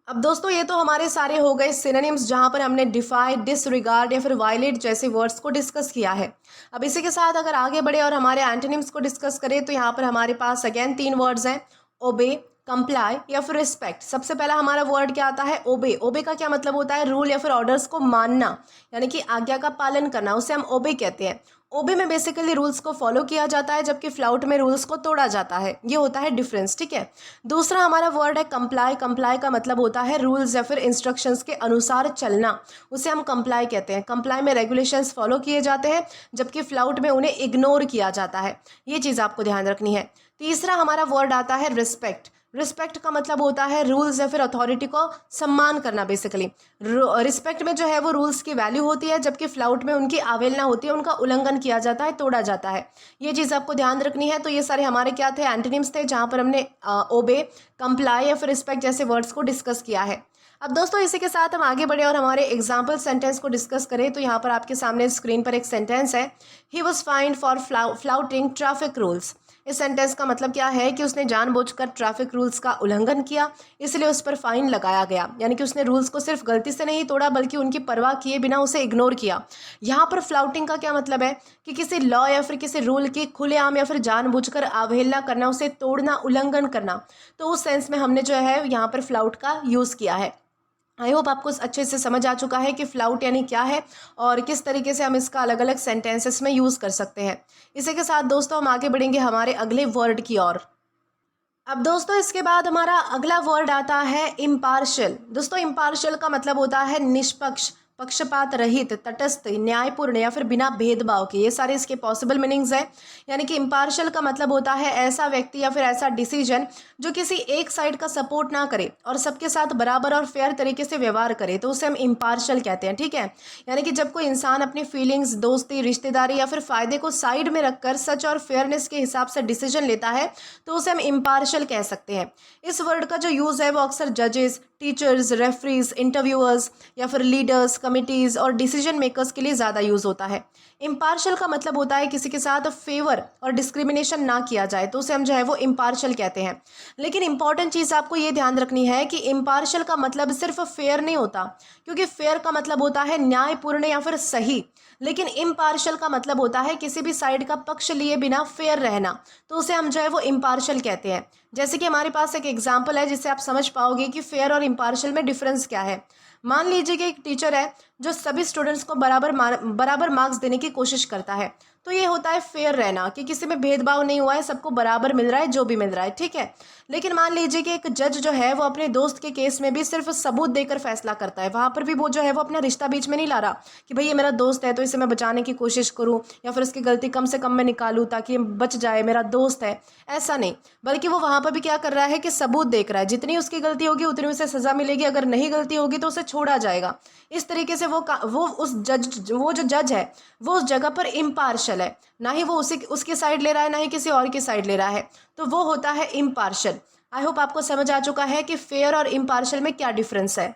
अब दोस्तों ये तो हमारे सारे हो गए सिनोनिम्स, जहाँ पर हमने डिफाई, डिसरिगार्ड या फिर वायलेट जैसे वर्ड्स को डिस्कस किया है। अब इसी के साथ अगर आगे बढ़े और हमारे एंटोनिम्स को डिस्कस करें, तो यहाँ पर हमारे पास अगेन 3 वर्ड्स हैं, ओबे, कंप्लाई या फिर रिस्पेक्ट। सबसे पहला हमारा वर्ड क्या आता है, ओबे। ओबे का क्या मतलब होता है, रूल या फिर ऑर्डर्स को मानना, यानी कि आज्ञा का पालन करना, उसे हम ओबे कहते हैं। ओबे में बेसिकली रूल्स को फॉलो किया जाता है, जबकि फ्लाउट में रूल्स को तोड़ा जाता है। ये होता है डिफरेंस, ठीक है। दूसरा हमारा वर्ड है कंप्लाई। कंप्लाई का मतलब होता है रूल्स या फिर इंस्ट्रक्शंस के अनुसार चलना, उसे हम कंप्लाई कहते हैं। कंप्लाई में रेगुलेशंस फॉलो किए जाते हैं, जबकि फ्लाउट में उन्हें इग्नोर किया जाता है। ये चीज़ आपको ध्यान रखनी है। तीसरा हमारा वर्ड आता है रिस्पेक्ट। रिस्पेक्ट का मतलब होता है रूल्स या फिर अथॉरिटी को सम्मान करना बेसिकली। रिस्पेक्ट में जो है वो रूल्स की वैल्यू होती है, जबकि फ्लाउट में उनकी अवहेलना होती है, उनका उल्लंघन किया जाता है, तोड़ा जाता है। ये चीज़ आपको ध्यान रखनी है। तो ये सारे हमारे क्या थे, एंटोनिम्स थे, जहाँ पर हमने ओबे, कंप्लाई या फिर रिस्पेक्ट जैसे वर्ड्स को डिस्कस किया है। अब दोस्तों इसी के साथ हम आगे बढ़े और हमारे एग्जाम्पल सेंटेंस को डिस्कस करें, तो यहाँ पर आपके सामने स्क्रीन पर एक सेंटेंस है, he was find for flouting traffic rules. इस सेंटेंस का मतलब क्या है कि उसने जानबूझकर ट्रैफिक रूल्स का उल्लंघन किया, इसलिए उस पर फाइन लगाया गया। यानी कि उसने रूल्स को सिर्फ गलती से नहीं तोड़ा, बल्कि उनकी परवाह किए बिना उसे इग्नोर किया। यहाँ पर फ्लाउटिंग का क्या मतलब है कि किसी लॉ या फिर किसी रूल की खुलेआम या फिर जानबूझकर अवहेलना करना, उसे तोड़ना, उल्लंघन करना। तो उस सेंस में हमने जो है यहाँ पर फ्लाउट का यूज़ किया है। आई होप आपको अच्छे से समझ आ चुका है कि फ्लाउट यानी क्या है और किस तरीके से हम इसका अलग अलग सेंटेंसेस में यूज़ कर सकते हैं। इसी के साथ दोस्तों हम आगे बढ़ेंगे हमारे अगले वर्ड की ओर। अब दोस्तों इसके बाद हमारा अगला वर्ड आता है इम्पार्शियल। दोस्तों इम्पार्शियल का मतलब होता है निष्पक्ष, पक्षपात रहित, तटस्थ, न्यायपूर्ण या फिर बिना भेदभाव के, ये सारे इसके पॉसिबल मीनिंग्स हैं। यानी कि इम्पार्शियल का मतलब होता है ऐसा व्यक्ति या फिर ऐसा डिसीजन जो किसी एक साइड का सपोर्ट ना करे और सबके साथ बराबर और फेयर तरीके से व्यवहार करे, तो उसे हम इम्पार्शियल कहते हैं। ठीक है, यानी कि जब कोई इंसान अपनी फीलिंग्स, दोस्ती, रिश्तेदारी या फिर फायदे को साइड में रखकर सच और फेयरनेस के हिसाब से डिसीजन लेता है तो उसे हम इम्पार्शियल कह सकते हैं। इस वर्ड का जो यूज़ है वो अक्सर जजेस, टीचर्स, रेफरीज, इंटरव्यूअर्स या फिर लीडर्स, कमिटीज़ और डिसीजन मेकर्स के लिए ज़्यादा यूज़ होता है। इम्पार्शियल का मतलब होता है किसी के साथ फेवर और डिस्क्रिमिनेशन ना किया जाए, तो उसे हम जो है वो इम्पार्शियल कहते हैं। लेकिन इंपॉर्टेंट चीज़ आपको ये ध्यान रखनी है कि इम्पार्शियल का मतलब सिर्फ फेयर नहीं होता, क्योंकि फेयर का मतलब होता है न्यायपूर्ण या फिर सही, लेकिन इम्पार्शियल का मतलब होता है किसी भी साइड का पक्ष लिए बिना फेयर रहना, तो उसे हम जो है वो इम्पार्शियल कहते हैं। जैसे कि हमारे पास एक एग्जाम्पल है जिससे आप समझ पाओगे कि फेयर और इम्पार्शियल में डिफरेंस क्या है। मान लीजिए कि एक टीचर है जो सभी स्टूडेंट्स को बराबर मार्क्स देने की कोशिश करता है, तो ये होता है फेयर रहना कि किसी में भेदभाव नहीं हुआ है, सबको बराबर मिल रहा है जो भी मिल रहा है। ठीक है, लेकिन मान लीजिए कि एक जज जो है वो अपने दोस्त के केस में भी सिर्फ सबूत देकर फैसला करता है, वहाँ पर भी वो जो है वो अपना रिश्ता बीच में नहीं ला रहा कि भाई ये मेरा दोस्त है तो इसे मैं बचाने की कोशिश करूँ या फिर उसकी गलती कम से कम मैं निकालूँ ताकि ये बच जाए, मेरा दोस्त है, ऐसा नहीं। बल्कि वो वहाँ पर भी क्या कर रहा है कि सबूत देख रहा है, जितनी उसकी गलती होगी उतनी उसे सज़ा मिलेगी, अगर नहीं गलती होगी तो उसे छोड़ा जाएगा। इस तरीके से वो जो जज है वो उस जगह पर इम्पार्शल है, ना ही वो उसकी साइड ले रहा है ना ही किसी और की साइड ले रहा है, तो वो होता है इम्पार्शल। आई होप आपको समझ आ चुका है कि फेयर और इम्पार्शल में क्या डिफरेंस है।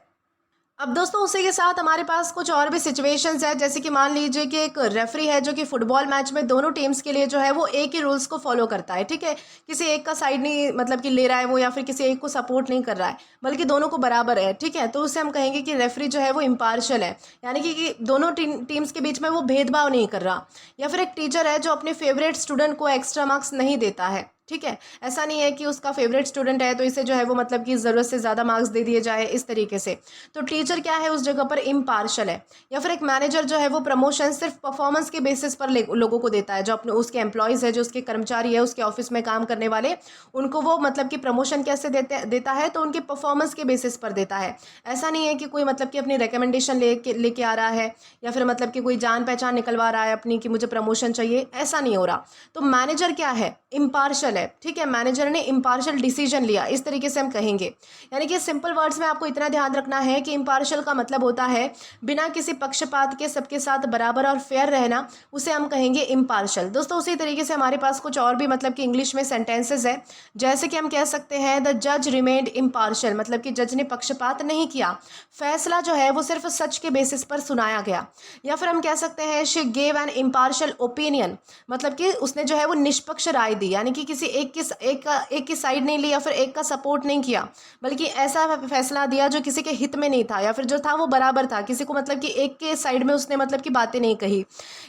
अब दोस्तों उसी के साथ हमारे पास कुछ और भी सिचुएशंस है, जैसे कि मान लीजिए कि एक रेफरी है जो कि फुटबॉल मैच में दोनों टीम्स के लिए जो है वो एक ही रूल्स को फॉलो करता है। ठीक है, किसी एक का साइड नहीं मतलब कि ले रहा है वो, या फिर किसी एक को सपोर्ट नहीं कर रहा है, बल्कि दोनों को बराबर है। ठीक है, तो उसे हम कहेंगे कि रेफरी जो है वो इम्पार्शियल है, यानी कि दोनों टीम्स के बीच में वो भेदभाव नहीं कर रहा। या फिर एक टीचर है जो अपने फेवरेट स्टूडेंट को एक्स्ट्रा मार्क्स नहीं देता है। ठीक है, ऐसा नहीं है कि उसका फेवरेट स्टूडेंट है तो इसे जो है वो मतलब कि ज़रूरत से ज़्यादा मार्क्स दे दिए जाए इस तरीके से, तो टीचर क्या है उस जगह पर इम्पार्शियल है। या फिर एक मैनेजर जो है वो प्रमोशन सिर्फ परफॉर्मेंस के बेसिस पर लोगों को देता है, जो अपने उसके एम्प्लॉयज़ है, जो उसके कर्मचारी है, उसके ऑफिस में काम करने वाले, उनको वो मतलब कि प्रमोशन कैसे देता है तो उनके परफॉर्मेंस के बेसिस पर देता है। ऐसा नहीं है कि कोई मतलब कि अपनी रिकमेंडेशन लेके आ रहा है या फिर मतलब कि कोई जान पहचान निकलवा रहा है अपनी कि मुझे प्रमोशन चाहिए, ऐसा नहीं हो रहा। तो मैनेजर क्या है, इम्पार्शियल है। ठीक है, मैनेजर ने इम्पार्शियल डिसीजन लिया, इस तरीके से हम कहेंगे। यानी कि सिंपल वर्ड्स में आपको इतना ध्यान रखना है कि इम्पार्शियल का मतलब होता है बिना किसी पक्षपात के सबके साथ बराबर और फेयर रहना, उसे हम कहेंगे इम्पार्शियल। दोस्तों उसी तरीके से हमारे पास कुछ और भी मतलब कि इंग्लिश में सेंटेंसेस है, जैसे कि हम कह सकते हैं द जज रिमेन्ड इम्पार्शियल, मतलब कि जज ने पक्षपात नहीं किया, फैसला जो है वो सिर्फ सच के बेसिस पर सुनाया गया। या फिर हम कह सकते हैं she gave an impartial opinion, मतलब कि उसने जो है वो निष्पक्ष राय दी, यानी कि किसी एक की साइड नहीं ली या फिर एक का सपोर्ट नहीं किया, बल्कि ऐसा फैसला दिया जो किसी के हित में नहीं था, या फिर जो था वो बराबर था, किसी को मतलब कि एक के साइड में उसने मतलब कि बातें नहीं कही।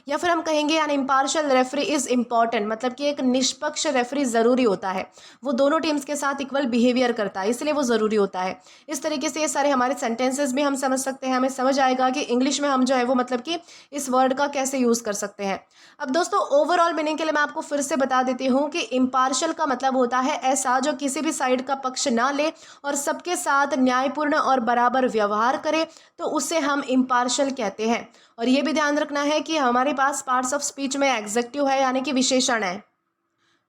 या फिर हम कहेंगे an impartial referee is important, मतलब कि एक निष्पक्ष रेफरी ज़रूरी होता है, वो दोनों टीम्स के साथ इक्वल बिहेवियर करता है, इसलिए वो ज़रूरी होता है। इस तरीके से ये सारे हमारे सेंटेंसेस भी हम समझ सकते हैं, हमें समझ आएगा कि इंग्लिश में हम जो है वो मतलब कि इस वर्ड का कैसे यूज़ कर सकते हैं। अब दोस्तों ओवरऑल मीनिंग के लिए मैं आपको फिर से बता देती हूँ कि इम्पार्शियल का मतलब होता है ऐसा जो किसी भी साइड का पक्ष ना ले और सबके साथ न्यायपूर्ण और बराबर व्यवहार करे, तो उसे हम इम्पार्शियल कहते हैं। और ये भी ध्यान रखना है कि हमारे पास पार्ट्स ऑफ स्पीच में एग्जेक्टिव है, यानी कि विशेषण है।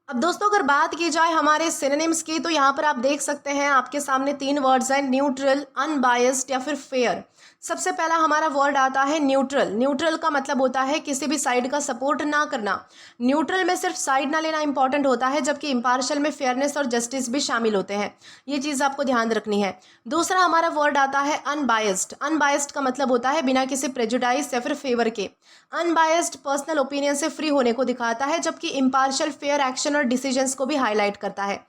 अब दोस्तों अगर बात की जाए हमारे सिनोनिम्स की, तो यहाँ पर आप देख सकते हैं आपके सामने 3 वर्ड्स हैं, न्यूट्रल, अनबायस्ड या फिर फेयर। सबसे पहला हमारा वर्ड आता है न्यूट्रल। न्यूट्रल का मतलब होता है किसी भी साइड का सपोर्ट ना करना। न्यूट्रल में सिर्फ साइड ना लेना इंपॉर्टेंट होता है, जबकि इम्पार्शियल में फेयरनेस और जस्टिस भी शामिल होते हैं। ये चीज़ आपको ध्यान रखनी है। दूसरा हमारा वर्ड आता है अनबायस्ड। अनबायस्ड का मतलब होता है बिना किसी प्रेजुडाइज या फिर फेवर के। अनबायस्ड पर्सनल ओपिनियन से फ्री होने को दिखाता है, जबकि इम्पार्शियल फेयर एक्शन और डिसीजंस को भी हाईलाइट करता है।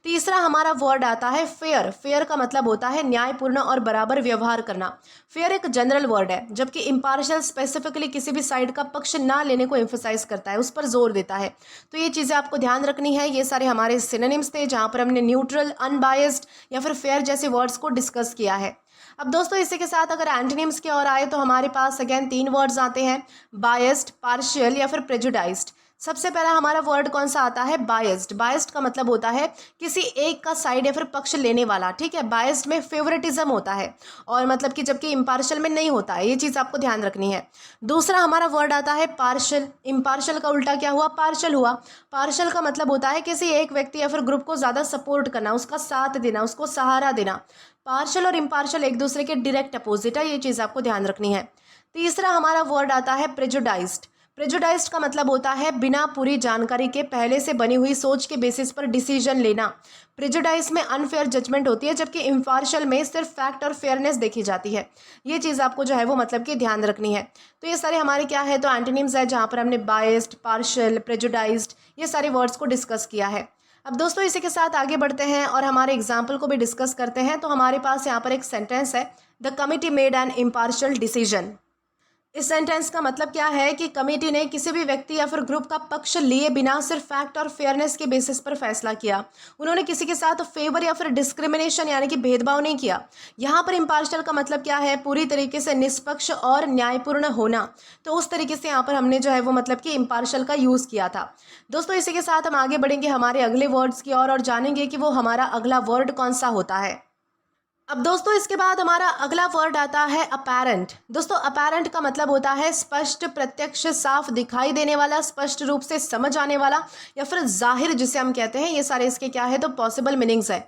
तीसरा हमारा वर्ड आता है फेयर। फेयर का मतलब होता है न्यायपूर्ण और बराबर व्यवहार करना। फेयर एक जनरल वर्ड है, जबकि इम्पार्शियल स्पेसिफिकली किसी भी साइड का पक्ष ना लेने को एम्फोसाइज करता है, उस पर जोर देता है। तो ये चीज़ें आपको ध्यान रखनी है। ये सारे हमारे सिनोनिम्स थे जहाँ पर हमने न्यूट्रल, अनबायस्ड या फिर फेयर जैसे वर्ड्स को डिस्कस किया है। अब दोस्तों इसी के साथ अगर एंटोनिम्स की ओर आए तो हमारे पास अगेन 3 वर्ड्स आते हैं, बायस्ड, पार्शियल या फिर प्रेजुडाइज्ड। सबसे पहला हमारा वर्ड कौन सा आता है? बायस्ड। बायस्ड का मतलब होता है किसी एक का साइड या फिर पक्ष लेने वाला, ठीक है। बायस्ड में फेवरेटिज्म होता है और मतलब कि जबकि इम्पार्शियल में नहीं होता है, ये चीज़ आपको ध्यान रखनी है। दूसरा हमारा वर्ड आता है पार्शियल। इम्पार्शियल का उल्टा क्या हुआ? पार्शियल हुआ। पार्शियल का मतलब होता है किसी एक व्यक्ति या फिर ग्रुप को ज़्यादा सपोर्ट करना, उसका साथ देना, उसको सहारा देना। पार्शियल और इम्पार्शियल एक दूसरे के डायरेक्ट अपोजिट है, ये चीज़ आपको ध्यान रखनी है। तीसरा हमारा वर्ड आता है प्रेजुडाइज्ड। प्रेजुडाइज्ड का मतलब होता है बिना पूरी जानकारी के पहले से बनी हुई सोच के बेसिस पर डिसीजन लेना। प्रेजुडाइज में अनफेयर जजमेंट होती है, जबकि इम्पार्शियल में सिर्फ फैक्ट और फेयरनेस देखी जाती है। ये चीज़ आपको जो है वो मतलब कि ध्यान रखनी है। तो ये सारे हमारे क्या है, तो एंटोनिम्स है, जहाँ पर हमने बायस्ड, पार्शियल, प्रेजुडाइज्ड ये सारे वर्ड्स को डिस्कस किया है। अब दोस्तों इसी के साथ आगे बढ़ते हैं और हमारे एग्जाम्पल को भी डिस्कस करते हैं। तो हमारे पास यहाँ पर एक सेंटेंस है, the committee made an impartial decision. इस सेंटेंस का मतलब क्या है कि कमेटी ने किसी भी व्यक्ति या फिर ग्रुप का पक्ष लिए बिना सिर्फ फैक्ट और फेयरनेस के बेसिस पर फैसला किया। उन्होंने किसी के साथ फेवर या फिर डिस्क्रिमिनेशन यानी कि भेदभाव नहीं किया। यहाँ पर इम्पार्शियल का मतलब क्या है? पूरी तरीके से निष्पक्ष और न्यायपूर्ण होना। तो उस तरीके से यहाँ पर हमने जो है वो मतलब कि इम्पार्शियल का यूज़ किया था। दोस्तों इसी के साथ हम आगे बढ़ेंगे हमारे अगले वर्ड्स की ओर और जानेंगे कि वो हमारा अगला वर्ड कौन सा होता है। अब दोस्तों इसके बाद हमारा अगला वर्ड आता है अपैरेंट। दोस्तों अपैरेंट का मतलब होता है स्पष्ट, प्रत्यक्ष, साफ दिखाई देने वाला, स्पष्ट रूप से समझ आने वाला या फिर जाहिर जिसे हम कहते हैं। ये सारे इसके क्या है, तो पॉसिबल मीनिंग्स है।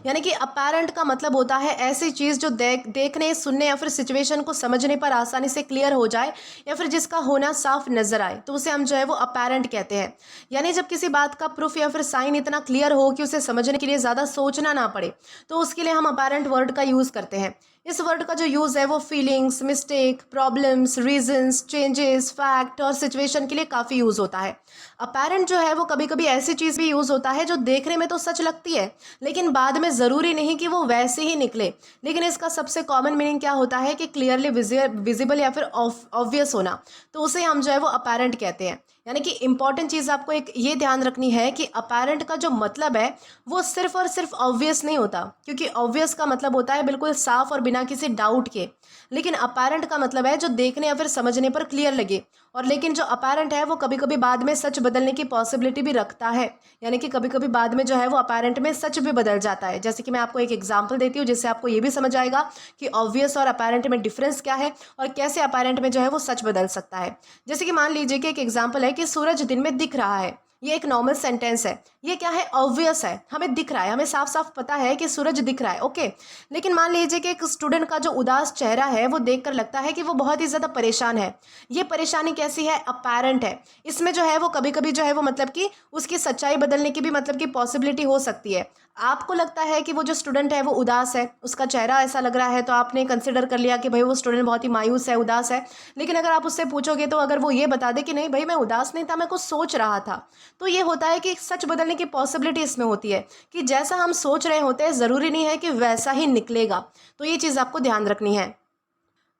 यानी कि अपैरेंट का मतलब होता है ऐसी चीज़ जो देखने, सुनने या फिर सिचुएशन को समझने पर आसानी से क्लियर हो जाए या फिर जिसका होना साफ नजर आए, तो उसे हम जो है वो अपैरेंट कहते हैं। यानी जब किसी बात का प्रूफ या फिर साइन इतना क्लियर हो कि उसे समझने के लिए ज़्यादा सोचना ना पड़े, तो उसके लिए हम अपैरेंट वर्ड का यूज़ करते हैं। इस वर्ड का जो यूज़ है वो feelings, mistake, problems, reasons, changes, fact और सिचुएशन के लिए काफ़ी यूज़ होता है। अपैरेंट जो है वो कभी कभी ऐसी चीज़ भी यूज़ होता है जो देखने में तो सच लगती है लेकिन बाद में ज़रूरी नहीं कि वो वैसे ही निकले। लेकिन इसका सबसे कॉमन मीनिंग क्या होता है कि क्लियरली विजिबल या फिर ऑब्वियस होना, तो उसे हम जो है वो अपैरेंट कहते हैं। यानी कि इंपॉर्टेंट चीज़ आपको एक ये ध्यान रखनी है कि अपैरेंट का जो मतलब है वो सिर्फ और सिर्फ ऑब्वियस नहीं होता, क्योंकि ऑब्वियस का मतलब होता है बिल्कुल साफ और बिना किसी डाउट के। लेकिन अपैरेंट का मतलब है जो देखने या फिर समझने पर क्लियर लगे। और लेकिन जो अपैरेंट है वो कभी कभी बाद में सच बदलने की पॉसिबिलिटी भी रखता है। यानी कि कभी कभी बाद में जो है वो अपैरेंट में सच भी बदल जाता है। जैसे कि मैं आपको एक एग्जांपल देती हूँ जिससे आपको ये भी समझ आएगा कि ऑब्वियस और अपैरेंट में डिफरेंस क्या है और कैसे अपैरेंट में जो है वो सच बदल सकता है। जैसे कि मान लीजिए कि एक एग्जाम्पल है कि सूरज दिन में दिख रहा है। ये एक नॉर्मल सेंटेंस है। ये क्या है? ऑब्वियस है, हमें दिख रहा है, हमें साफ साफ पता है कि सूरज दिख रहा है, ओके। लेकिन मान लीजिए कि एक स्टूडेंट का जो उदास चेहरा है वो देखकर लगता है कि वो बहुत ही ज़्यादा परेशान है। ये परेशानी कैसी है? अपैरेंट है। इसमें जो है वो कभी कभी जो है वो मतलब कि उसकी सच्चाई बदलने की भी मतलब कि पॉसिबिलिटी हो सकती है। आपको लगता है कि वो जो स्टूडेंट है वो उदास है, उसका चेहरा ऐसा लग रहा है, तो आपने कंसिडर कर लिया कि भाई वो स्टूडेंट बहुत ही मायूस है, उदास है। लेकिन अगर आप उससे पूछोगे तो अगर वो ये बता दे कि नहीं भाई मैं उदास नहीं था, मैं कुछ सोच रहा था, तो ये होता है कि सच बदलने की पॉसिबिलिटी इसमें होती है कि जैसा हम सोच रहे होते हैं ज़रूरी नहीं है कि वैसा ही निकलेगा। तो ये चीज़ आपको ध्यान रखनी है।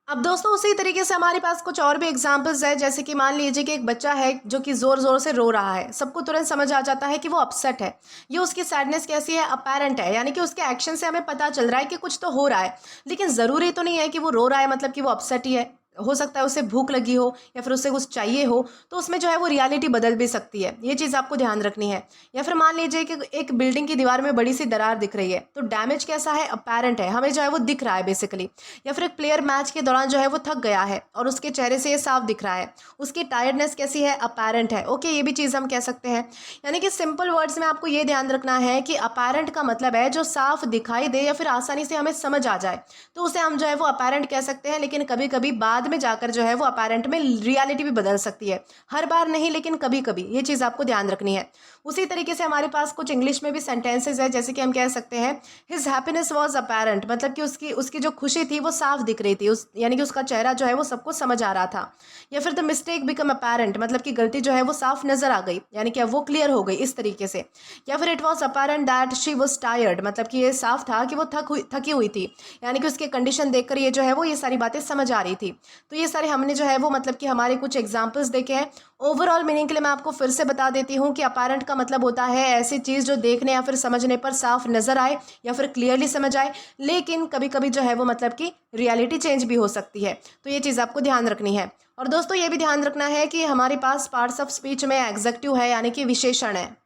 अब दोस्तों उसी तरीके से हमारे पास कुछ और भी एग्जांपल्स है। जैसे कि मान लीजिए कि एक बच्चा है जो कि ज़ोर ज़ोर से रो रहा है, सबको तुरंत समझ आ जाता है कि वो अपसेट है। ये उसकी सैडनेस कैसी है? अपैरेंट है। यानी कि उसके एक्शन से हमें पता चल रहा है कि कुछ तो हो रहा है, लेकिन ज़रूरी तो नहीं है कि वो रो रहा है मतलब कि वो अपसेट ही है। हो सकता है उसे भूख लगी हो या फिर उससे कुछ चाहिए हो, तो उसमें जो है वो रियलिटी बदल भी सकती है। ये चीज़ आपको ध्यान रखनी है। या फिर मान लीजिए कि एक बिल्डिंग की दीवार में बड़ी सी दरार दिख रही है, तो डैमेज कैसा है? अपैरेंट है, हमें जो है वो दिख रहा है बेसिकली। या फिर एक प्लेयर मैच के दौरान जो है वो थक गया है और उसके चेहरे से ये साफ दिख रहा है, उसकी टायर्डनेस कैसी है? अपैरेंट है, ओके। ये भी चीज़ हम कह सकते हैं। यानी कि सिंपल वर्ड्स में आपको ये ध्यान रखना है कि अपैरेंट का मतलब है जो साफ दिखाई दे या फिर आसानी से हमें समझ आ जाए, तो उसे हम जो है वो अपैरेंट कह सकते हैं। लेकिन कभी कभी बाद में जाकर जो है वो अपैरेंट में रियलिटी भी बदल सकती है, हर बार नहीं लेकिन कभी कभी। ये चीज़ आपको ध्यान रखनी है। उसी तरीके से हमारे पास कुछ इंग्लिश में भी सेंटेंसेस है। जैसे कि हम कह सकते हैं हिज हैप्पीनेस वॉज अपैरेंट, मतलब कि उसकी उसकी जो खुशी थी वो साफ दिख रही थी, यानी कि उसका चेहरा जो है वो सबको समझ आ रहा था। या फिर द मिस्टेक बिकम अपैरेंट, मतलब कि गलती जो है वो साफ नजर आ गई, यानी कि अब वो क्लियर हो गई, इस तरीके से। या फिर it was apparent that she was tired, मतलब कि ये साफ था कि वो थकी हुई थी, यानी कि उसकी कंडीशन देखकर ये जो है वो ये सारी बातें समझ आ रही थी। तो ये सारे हमने जो है वो मतलब कि हमारे कुछ एग्जाम्पल्स देखे हैं। ओवरऑल मीनिंग के लिए मैं आपको फिर से बता देती हूँ कि अपैरेंट का मतलब होता है ऐसी चीज़ जो देखने या फिर समझने पर साफ नजर आए या फिर क्लियरली समझ आए, लेकिन कभी कभी जो है वो मतलब कि रियलिटी चेंज भी हो सकती है। तो ये चीज़ आपको ध्यान रखनी है। और दोस्तों ये भी ध्यान रखना है कि हमारे पास पार्ट्स ऑफ स्पीच में एग्जेक्टिव है, यानी कि विशेषण है।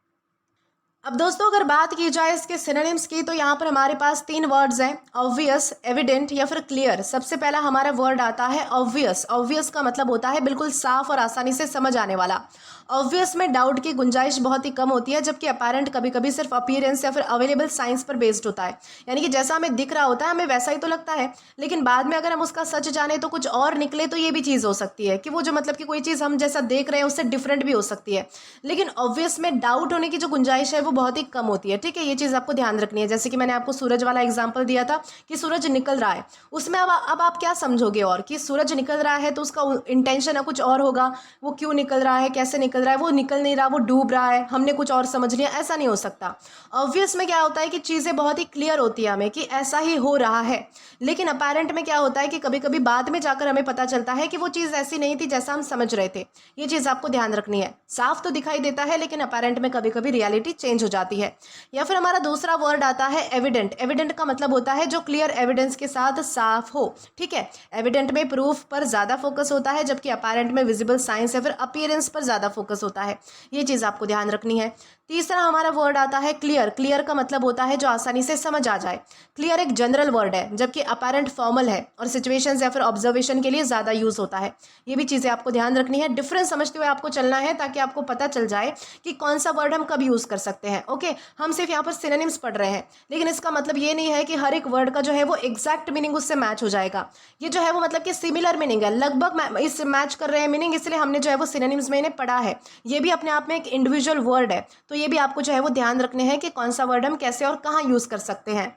अब दोस्तों अगर बात की जाए इसके सिनोनिम्स की, तो यहाँ पर हमारे पास 3 वर्ड्स हैं, ऑब्वियस, एविडेंट या फिर क्लियर। सबसे पहला हमारा वर्ड आता है ऑब्वियस। ऑब्वियस का मतलब होता है बिल्कुल साफ और आसानी से समझ आने वाला। ऑब्वियस में डाउट की गुंजाइश बहुत ही कम होती है, जबकि अपैरेंट कभी कभी सिर्फ अपीयरेंस या फिर अवेलेबल साइंस पर बेस्ड होता है। यानी कि जैसा हमें दिख रहा होता है हमें वैसा ही तो लगता है, लेकिन बाद में अगर हम उसका सच जाने तो कुछ और निकले, तो ये भी चीज़ हो सकती है कि वो जो मतलब कि कोई चीज़ हम जैसा देख रहे हैं उससे डिफरेंट भी हो सकती है। लेकिन ऑब्वियस में डाउट होने की जो गुंजाइश है वो बहुत ही कम होती है। ठीक है, ये चीज़ आपको ध्यान रखनी है। जैसे कि मैंने आपको सूरज वाला एग्जाम्पल दिया था कि सूरज निकल रहा है, उसमें अब आप क्या समझोगे और कि सूरज निकल रहा है तो उसका इंटेंशन कुछ और होगा, वो क्यों निकल रहा है, कैसे निकल रहा है, वो निकल नहीं रहा, वो डूब रहा है, हमने कुछ और समझ लिया, ऐसा नहीं हो सकता। ऑब्वियस में क्या होता है कि चीज़ें बहुत ही क्लियर होती है हमें कि ऐसा ही हो रहा है। लेकिन अपैरेंट में क्या होता है कि कभी कभी बाद में जाकर हमें पता चलता है कि वो चीज़ ऐसी नहीं थी जैसा हम समझ रहे थे। ये चीज़ आपको ध्यान रखनी है। साफ तो दिखाई देता है लेकिन अपैरेंट में कभी कभी रियलिटी चेंज हो जाती है। या फिर हमारा दूसरा वर्ड आता है एविडेंट। एविडेंट का मतलब होता है जो क्लियर एविडेंस के साथ साफ हो। ठीक है, एविडेंट में प्रूफ पर ज़्यादा फोकस होता है, जबकि अपैरेंट में विजिबल साइंस या फिर अपीयरेंस पर ज़्यादा फोकस होता है। ये चीज़ आपको ध्यान रखनी है। तीसरा हमारा वर्ड आता है क्लियर। क्लियर का मतलब होता है जो आसानी से समझ आ जाए। क्लियर एक जनरल वर्ड है, जबकि अपैरेंट फॉर्मल है और सिचुएशंस या फिर ऑब्जर्वेशन के लिए ज़्यादा यूज़ होता है। ये भी चीज़ें आपको ध्यान रखनी है। डिफरेंस समझते हुए आपको चलना है ताकि आपको पता चल जाए कि कौन सा वर्ड हम कब यूज़ कर सकते हैं। ओके, हम सिर्फ यहाँ पर सिनोनिम्स पढ़ रहे हैं, लेकिन इसका मतलब ये नहीं है कि हर एक वर्ड का जो है वो एग्जैक्ट मीनिंग उससे मैच हो जाएगा। ये जो है वो मतलब कि सिमिलर मीनिंग है, लगभग इस मैच कर रहे हैं मीनिंग, इसलिए हमने जो है वो सिनोनिम्स में इन्हें पढ़ा है। ये भी अपने आप में एक इंडिविजुअल वर्ड है, तो ये भी आपको जो है वो ध्यान रखने हैं कि कौन सा वर्ड हम कैसे और कहाँ यूज़ कर सकते हैं।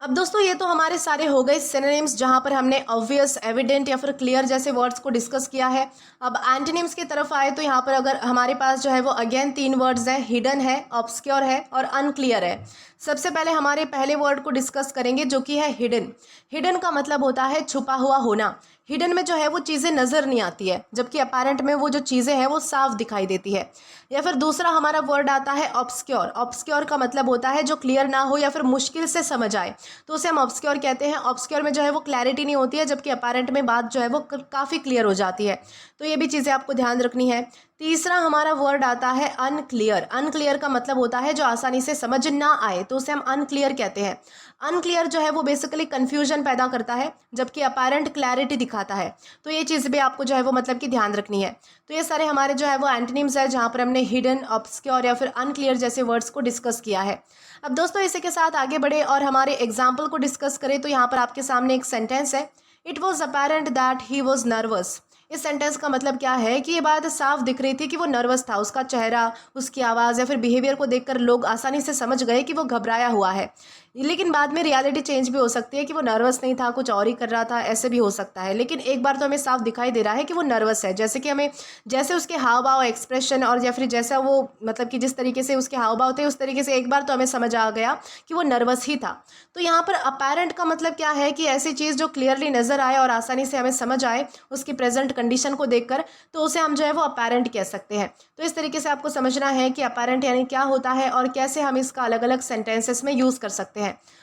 अब दोस्तों ये तो हमारे सारे हो गए सिनोनिम्स, जहाँ पर हमने ऑब्वियस, एविडेंट या फिर क्लियर जैसे वर्ड्स को डिस्कस किया है। अब एंटोनिम्स की तरफ आए तो यहाँ पर अगर हमारे पास जो है वो अगेन 3 वर्ड्स हैं, हिडन है, ऑब्सक्योर है और अनक्लियर है। सबसे पहले हमारे पहले वर्ड को डिस्कस करेंगे जो कि है हिडन। हिडन का मतलब होता है छुपा हुआ होना। हिडन में जो है वो चीज़ें नज़र नहीं आती है, जबकि अपैरेंट में वो जो चीज़ें हैं वो साफ दिखाई देती है। या फिर दूसरा हमारा वर्ड आता है ऑब्सक्योर। ऑब्सक्योर का मतलब होता है जो क्लियर ना हो या फिर मुश्किल से समझ आए, तो उसे हम ऑब्सक्योर कहते हैं। ऑब्सक्योर में जो है वो क्लैरिटी नहीं होती है, जबकि अपैरेंट में बात जो है वो काफ़ी क्लियर हो जाती है। तो ये भी चीज़ें आपको ध्यान रखनी है। तीसरा हमारा वर्ड आता है अनक्लियर। अनक्लियर का मतलब होता है जो आसानी से समझ ना आए, तो उसे हम अनक्लियर कहते हैं। अनक्लियर जो है वो बेसिकली कन्फ्यूजन पैदा करता है, जबकि अपैरेंट क्लैरिटी दिखाता है। तो ये चीज़ भी आपको जो है वो मतलब कि ध्यान रखनी है। तो ये सारे हमारे जो है वो एंटोनिम्स है, जहाँ पर हमने हिडन, ऑब्सक्योर या फिर अनक्लियर जैसे वर्ड्स को डिस्कस किया है। अब दोस्तों इसी के साथ आगे बढ़े और हमारे एग्जाम्पल को डिस्कस करें, तो यहाँ पर आपके सामने एक सेंटेंस है, it was apparent that he was nervous. इस सेंटेंस का मतलब क्या है कि ये बात साफ दिख रही थी कि वो नर्वस था। उसका चेहरा, उसकी आवाज़ या फिर बिहेवियर को देखकर लोग आसानी से समझ गए कि वो घबराया हुआ है। लेकिन बाद में रियलिटी चेंज भी हो सकती है कि वो नर्वस नहीं था, कुछ और ही कर रहा था, ऐसे भी हो सकता है। लेकिन एक बार तो हमें साफ दिखाई दे रहा है कि वो नर्वस है, जैसे कि हमें जैसे उसके हाव भाव, एक्सप्रेशन और या फिर जैसा वो मतलब कि जिस तरीके से उसके हाव भाव थे उस तरीके से एक बार तो हमें समझ आ गया कि वो नर्वस ही था। तो यहाँ पर अपैरेंट का मतलब क्या है कि ऐसी चीज़ जो क्लियरली नज़र आए और आसानी से हमें समझ आए उसकी प्रेजेंट कंडीशन को देखकर, तो उसे हम जो है वो अपैरेंट कह सकते हैं। तो इस तरीके से आपको समझना है कि अपैरेंट यानी क्या होता है और कैसे हम इसका अलग अलग सेंटेंसेस में यूज़ कर सकते हैं।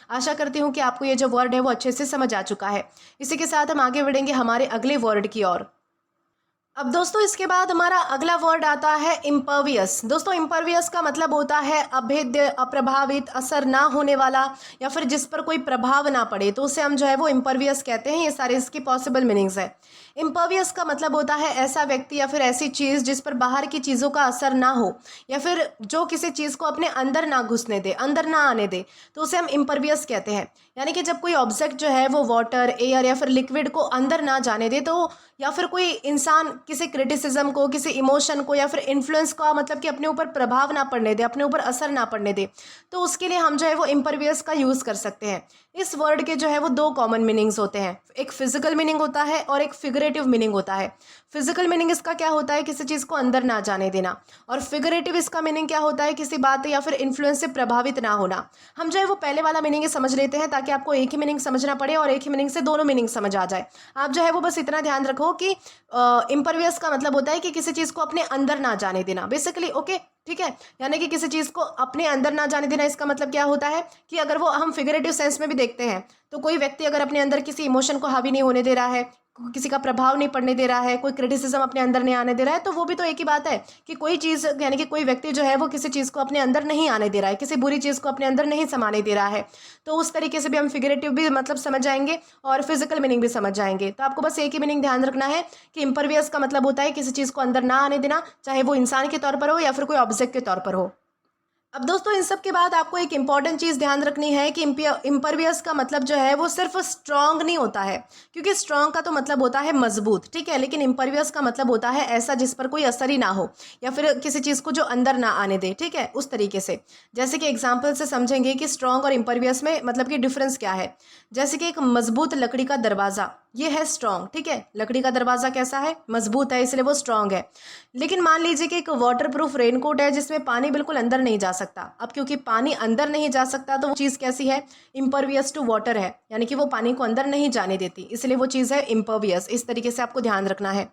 आशा करती हूँ कि आपको ये जो वर्ड है वो अच्छे से समझ आ चुका है। इसी के साथ हम आगे बढ़ेंगे हमारे अगले वर्ड की ओर। अब दोस्तों इसके बाद हमारा अगला वर्ड आता है इम्पर्वियस। दोस्तों इम्पर्वियस का मतलब होता है अभेद्य, अप्रभावित, असर ना होने वाला या फिर जिस पर कोई प्रभाव ना पड़े, तो उसे हम जो है वो इम्पर्वियस कहते हैं। ये सारे इसकी पॉसिबल मीनिंग्स है। इम्पर्वियस का मतलब होता है ऐसा व्यक्ति या फिर ऐसी चीज़ जिस पर बाहर की चीज़ों का असर ना हो या फिर जो किसी चीज़ को अपने अंदर ना घुसने दे, अंदर ना आने दे, तो उसे हम इम्पर्वियस कहते हैं। यानी कि जब कोई ऑब्जेक्ट जो है वो वाटर, एयर या फिर लिक्विड को अंदर ना जाने दे, तो या फिर कोई इंसान किसी क्रिटिसिज्म को, किसी इमोशन को या फिर इन्फ्लुएंस का मतलब कि अपने ऊपर प्रभाव ना पड़ने दे, अपने ऊपर असर ना पड़ने दे, तो उसके लिए हम जो है वो इम्पर्वियस का यूज़ कर सकते हैं। इस वर्ड के जो है वो दो कॉमन मीनिंग्स होते हैं, एक फिजिकल मीनिंग होता है और एक फिगरेटिव मीनिंग होता है। फिजिकल मीनिंग इसका क्या होता है, किसी चीज़ को अंदर ना जाने देना, और फिगरेटिव इसका मीनिंग क्या होता है, किसी बात या फिर इन्फ्लुएंस से प्रभावित ना होना। हम जो है वो पहले वाला मीनिंग समझ लेते हैं ताकि आपको एक ही मीनिंग समझना पड़े और एक ही मीनिंग से दोनों मीनिंग समझ आ जाए। आप जो है वो बस इतना ध्यान रखो कि इम्परवियस का मतलब होता है कि किसी चीज़ को अपने अंदर ना जाने देना, बेसिकली। ओके, ठीक है, यानी कि किसी चीज़ को अपने अंदर ना जाने देना, इसका मतलब क्या होता है कि अगर वो हम फिगरेटिव सेंस में भी देखते हैं तो कोई व्यक्ति अगर अपने अंदर किसी इमोशन को हावी नहीं होने दे रहा है, किसी का प्रभाव नहीं पड़ने दे रहा है, कोई क्रिटिसिज्म अपने अंदर नहीं आने दे रहा है, तो वो भी तो एक ही बात है कि कोई चीज़, यानी कि कोई व्यक्ति जो है वो किसी चीज़ को अपने अंदर नहीं आने दे रहा है, किसी बुरी चीज़ को अपने अंदर नहीं समाने दे रहा है। तो उस तरीके से भी हम फिगरेटिव भी मतलब समझ जाएंगे और फिजिकल मीनिंग भी समझ जाएंगे। तो आपको बस एक ही मीनिंग ध्यान रखना है कि इम्परवियस का मतलब होता है किसी चीज़ को अंदर ना आने देना, चाहे वो इंसान के तौर पर हो या फिर कोई ऑब्जेक्ट के तौर पर हो। अब दोस्तों इन सब के बाद आपको एक इंपॉर्टेंट चीज़ ध्यान रखनी है कि इम्परवियस का मतलब जो है वो सिर्फ स्ट्रांग नहीं होता है, क्योंकि स्ट्रांग का तो मतलब होता है मजबूत, ठीक है, लेकिन इम्परवियस का मतलब होता है ऐसा जिस पर कोई असर ही ना हो या फिर किसी चीज़ को जो अंदर ना आने दे, ठीक है, उस तरीके से। जैसे कि एग्जाम्पल से समझेंगे कि स्ट्रांग और इम्परवियस में मतलब कि डिफरेंस क्या है। जैसे कि एक मजबूत लकड़ी का दरवाज़ा, ये है स्ट्रांग, ठीक है, लकड़ी का दरवाज़ा कैसा है, मजबूत है, इसलिए वो स्ट्रांग है। लेकिन मान लीजिए कि एक वाटरप्रूफ रेनकोट है जिसमें पानी बिल्कुल अंदर नहीं जा सकता। अब क्योंकि पानी अंदर नहीं जा सकता तो वो चीज़ कैसी है, इम्परवियस टू वाटर है, यानी कि वो पानी को अंदर नहीं जाने देती, इसलिए वो चीज़ है इम्परवियस। इस तरीके से आपको ध्यान रखना है।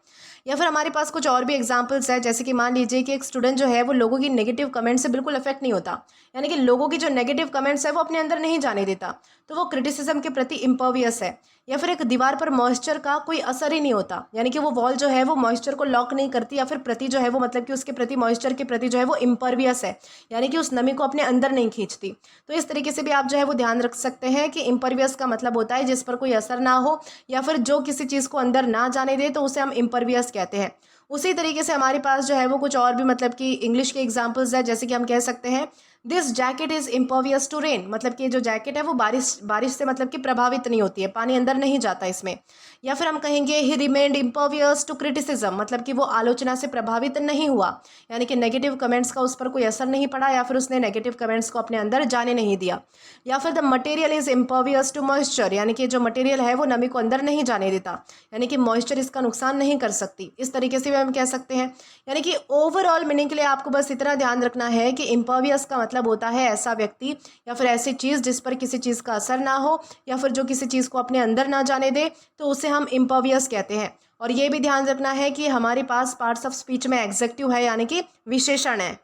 या फिर हमारे पास कुछ और भी एग्जाम्पल्स है, जैसे कि मान लीजिए कि एक स्टूडेंट जो है वो लोगों की नेगेटिव कमेंट से बिल्कुल अफेक्ट नहीं होता, यानी कि लोगों की जो नेगेटिव कमेंट्स है वो अपने अंदर नहीं जाने देता, तो वो क्रिटिसिज्म के प्रति इम्परवियस है। या फिर एक दीवार पर मॉइस्चर का कोई असर ही नहीं होता, यानी कि वो वॉल जो है वो मॉइस्चर को लॉक नहीं करती, या फिर प्रति जो है वो मतलब कि उसके प्रति मॉइस्चर के प्रति जो है वो इम्परवियस है, यानी कि उस नमी को अपने अंदर नहीं खींचती। तो इस तरीके से भी आप जो है वो ध्यान रख सकते हैं कि इम्परवियस का मतलब होता है जिस पर कोई असर ना हो या फिर जो किसी चीज़ को अंदर ना जाने दे, तो उसे हम इम्परवियस कहते हैं। उसी तरीके से हमारे पास जो है वो कुछ और भी मतलब कि इंग्लिश के एग्जाम्पल्स है, जैसे कि हम कह सकते हैं this jacket is impervious to rain, मतलब कि जो जैकेट है वो बारिश से मतलब कि प्रभावित नहीं होती है, पानी अंदर नहीं जाता इसमें। या फिर हम कहेंगे he remained impervious to criticism, मतलब कि वो आलोचना से प्रभावित नहीं हुआ, यानी कि नेगेटिव कमेंट्स का उस पर कोई असर नहीं पड़ा या फिर उसने नेगेटिव कमेंट्स को अपने अंदर जाने नहीं दिया। या फिर the material is impervious to moisture, यानी कि जो मटेरियल है वो नमी को अंदर नहीं जाने देता, यानी कि मॉइस्चर इसका नुकसान नहीं कर सकती। इस तरीके से भी हम कह सकते हैं। यानी कि ओवरऑल मीनिंग के लिए आपको बस इतना ध्यान रखना है कि इम्परवियस का मतलब होता है ऐसा व्यक्ति या फिर ऐसी चीज़ जिस पर किसी चीज़ का असर ना हो या फिर जो किसी चीज़ को अपने अंदर ना जाने दे, तो उसे हम इम्परवियस कहते हैं। और ये भी ध्यान रखना है कि हमारे पास पार्ट्स ऑफ स्पीच में एग्जेक्टिव है, यानी कि विशेषण है।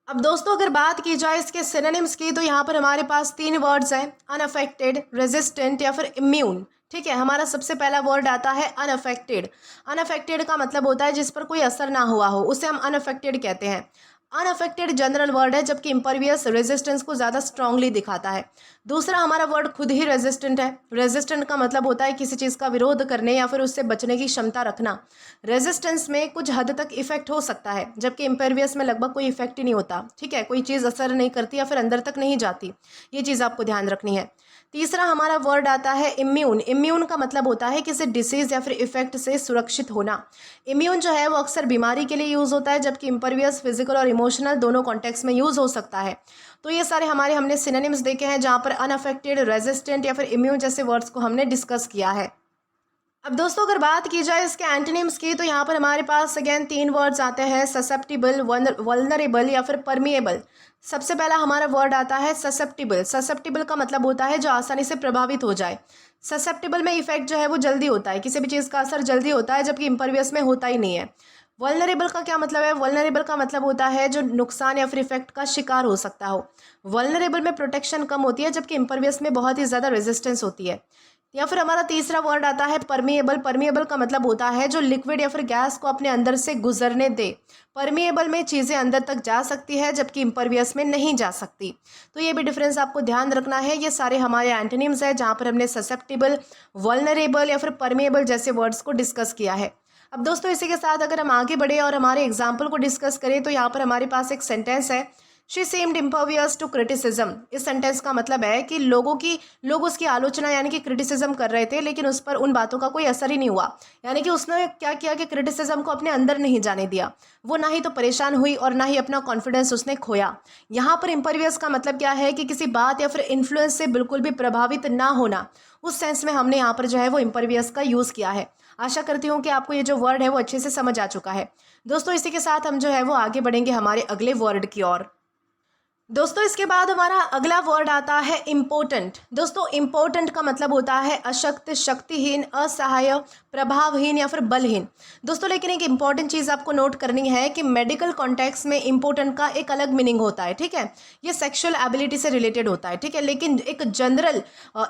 अब दोस्तों अगर बात की जाए इसके सिनोनिम्स की, तो यहाँ पर हमारे पास 3 वर्ड्स हैं, अनअफेक्टेड, रेजिस्टेंट या फिर इम्यून, ठीक है। हमारा सबसे पहला वर्ड आता है अनअफेक्टेड। अनअफेक्टेड का मतलब होता है जिस पर कोई असर ना हुआ हो, उसे हम अनअफेक्टेड कहते हैं। अनअफेक्टेड जनरल वर्ड है, जबकि इम्परवियस रेजिस्टेंस को ज़्यादा स्ट्रांगली दिखाता है। दूसरा हमारा वर्ड खुद ही रेजिस्टेंट है। रेजिस्टेंट का मतलब होता है किसी चीज़ का विरोध करने या फिर उससे बचने की क्षमता रखना। रेजिस्टेंस में कुछ हद तक इफेक्ट हो सकता है, जबकि इम्परवियस में लगभग कोई इफेक्ट ही नहीं होता, ठीक है, कोई चीज़ असर नहीं करती या फिर अंदर तक नहीं जाती। ये चीज़ आपको ध्यान रखनी है। तीसरा हमारा वर्ड आता है इम्यून। इम्यून का मतलब होता है किसी डिसीज़ या फिर इफेक्ट से सुरक्षित होना। इम्यून जो है वो अक्सर बीमारी के लिए यूज़ होता है, जबकि इम्परवियस फिजिकल और इमोशनल दोनों कॉन्टेक्स्ट में यूज़ हो सकता है। तो ये सारे हमने सिनोनिम्स देखे हैं, जहाँ पर अनअफेक्टेड, रेजिस्टेंट या फिर इम्यून जैसे वर्ड्स को हमने डिस्कस किया है। अब दोस्तों अगर बात की जाए इसके एंटोनिम्स की, तो यहाँ पर हमारे पास अगेन 3 वर्ड्स आते हैं, ससेप्टिबल, वल्नरेबल या फिर परमिएबल। सबसे पहला हमारा वर्ड आता है ससेप्टिबल। ससेप्टिबल का मतलब होता है जो आसानी से प्रभावित हो जाए। ससेप्टिबल में इफेक्ट जो है वो जल्दी होता है, किसी भी चीज़ का असर जल्दी होता है, जबकि इम्परवियस में होता ही नहीं है। वल्नरेबल का क्या मतलब है? वल्नरेबल का मतलब होता है जो नुकसान या फिर इफेक्ट का शिकार हो सकता हो। वल्नरेबल में प्रोटेक्शन कम होती है, जबकि इम्परवियस में बहुत ही ज़्यादा रेजिस्टेंस होती है। या फिर हमारा तीसरा वर्ड आता है परमिएबल। परमिएबल का मतलब होता है जो लिक्विड या फिर गैस को अपने अंदर से गुजरने दे। परमिएबल में चीज़ें अंदर तक जा सकती है, जबकि इम्परवियस में नहीं जा सकती। तो ये भी डिफरेंस आपको ध्यान रखना है। ये सारे हमारे एंटोनिम्स हैं, जहाँ पर हमने ससेप्टिबल, वल्नरेबल या फिर परमिएबल जैसे वर्ड्स को डिस्कस किया है। अब दोस्तों इसी के साथ अगर हम आगे बढ़े और हमारे एग्जाम्पल को डिस्कस करें, तो यहाँ पर हमारे पास एक सेंटेंस है, she seemed impervious to criticism। इस सेंटेंस का मतलब है कि लोग उसकी आलोचना यानी कि क्रिटिसिज्म कर रहे थे, लेकिन उस पर उन बातों का कोई असर ही नहीं हुआ। यानी कि उसने क्या किया कि क्रिटिसिज्म को अपने अंदर नहीं जाने दिया। वो ना ही तो परेशान हुई और ना ही अपना कॉन्फिडेंस उसने खोया। यहाँ पर इम्पर्वियस का मतलब क्या है कि किसी बात या फिर इन्फ्लुएंस से बिल्कुल भी प्रभावित ना होना। उस सेंस में हमने यहाँ पर जो है वो इम्पर्वियस का यूज़ किया है। आशा करती हूँ कि आपको ये जो वर्ड है वो अच्छे से समझ आ चुका है। दोस्तों इसी के साथ हम जो है वो आगे बढ़ेंगे हमारे अगले वर्ड की ओर। दोस्तों इसके बाद हमारा अगला वर्ड आता है इम्पोर्टेंट। दोस्तों इम्पोर्टेंट का मतलब होता है अशक्त, शक्तिहीन, असहाय, प्रभावहीन या फिर बलहीन। दोस्तों लेकिन एक इंपॉर्टेंट चीज़ आपको नोट करनी है कि मेडिकल कॉन्टेक्स्ट में इम्पोर्टेंट का एक अलग मीनिंग होता है, ठीक है। ये सेक्सुअल एबिलिटी से रिलेटेड होता है, ठीक है। लेकिन एक जनरल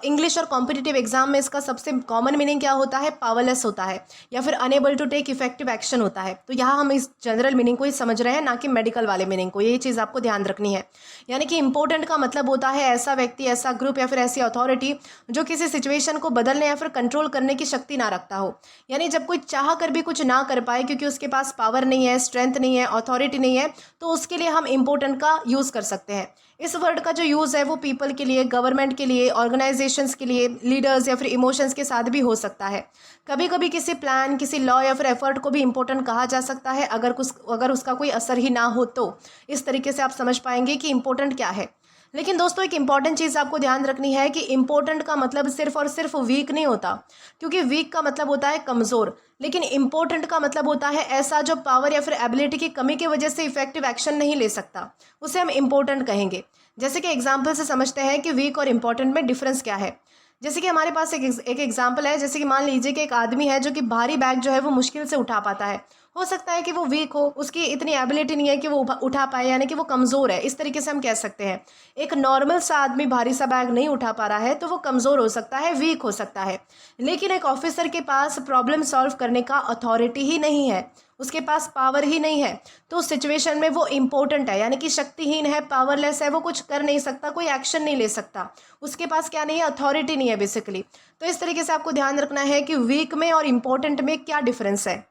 इंग्लिश और कॉम्पिटिटिव एग्जाम में इसका सबसे कॉमन मीनिंग क्या होता है? पावरलेस होता है या फिर unable to take effective action होता है। तो यहाँ हम इस जनरल मीनिंग को ही समझ रहे हैं, ना कि मेडिकल वाले मीनिंग को। ये चीज़ आपको ध्यान रखनी है। यानी कि इंपॉर्टेंट का मतलब होता है ऐसा व्यक्ति, ऐसा ग्रुप या फिर ऐसी अथॉरिटी जो किसी सिचुएशन को बदलने या फिर कंट्रोल करने की शक्ति ना रखता हो। यानी जब कोई चाह कर भी कुछ ना कर पाए क्योंकि उसके पास पावर नहीं है, स्ट्रेंथ नहीं है, अथॉरिटी नहीं है, तो उसके लिए हम इंपॉर्टेंट का यूज़ कर सकते हैं। इस वर्ड का जो यूज़ है वो पीपल के लिए, गवर्नमेंट के लिए, ऑर्गेनाइजेशंस के लिए, लीडर्स या फिर इमोशंस के साथ भी हो सकता है। कभी कभी किसी प्लान, किसी लॉ या फिर एफर्ट को भी इंपॉर्टेंट कहा जा सकता है अगर उसका कोई असर ही ना हो तो। इस तरीके से आप समझ पाएंगे कि इंपॉर्टेंट क्या है। लेकिन दोस्तों एक इंपॉर्टेंट चीज़ आपको ध्यान रखनी है कि इंपॉर्टेंट का मतलब सिर्फ और सिर्फ वीक नहीं होता, क्योंकि वीक का मतलब होता है कमज़ोर। लेकिन इंपॉर्टेंट का मतलब होता है ऐसा जो पावर या फिर एबिलिटी की कमी की वजह से इफेक्टिव एक्शन नहीं ले सकता, उसे हम इंपॉर्टेंट कहेंगे। जैसे कि एग्जाम्पल से समझते हैं कि वीक और इंपॉर्टेंट में डिफरेंस क्या है। जैसे कि हमारे पास एक एग्जाम्पल है। जैसे कि मान लीजिए कि एक आदमी है जो कि भारी बैग जो है वो मुश्किल से उठा पाता है। हो सकता है कि वो वीक हो, उसकी इतनी एबिलिटी नहीं है कि वो उठा पाए, यानी कि वो कमज़ोर है। इस तरीके से हम कह सकते हैं। एक नॉर्मल सा आदमी भारी सा बैग नहीं उठा पा रहा है तो वो कमज़ोर हो सकता है, वीक हो सकता है। लेकिन एक ऑफिसर के पास प्रॉब्लम सॉल्व करने का अथॉरिटी ही नहीं है, उसके पास पावर ही नहीं है, तो उस सिचुएशन में वो इम्पोर्टेंट है, यानी कि शक्तिहीन है, पावरलेस है, वो कुछ कर नहीं सकता, कोई एक्शन नहीं ले सकता, उसके पास क्या नहीं है? अथॉरिटी नहीं है बेसिकली। तो इस तरीके से आपको ध्यान रखना है कि वीक में और इम्पोर्टेंट में क्या डिफरेंस है।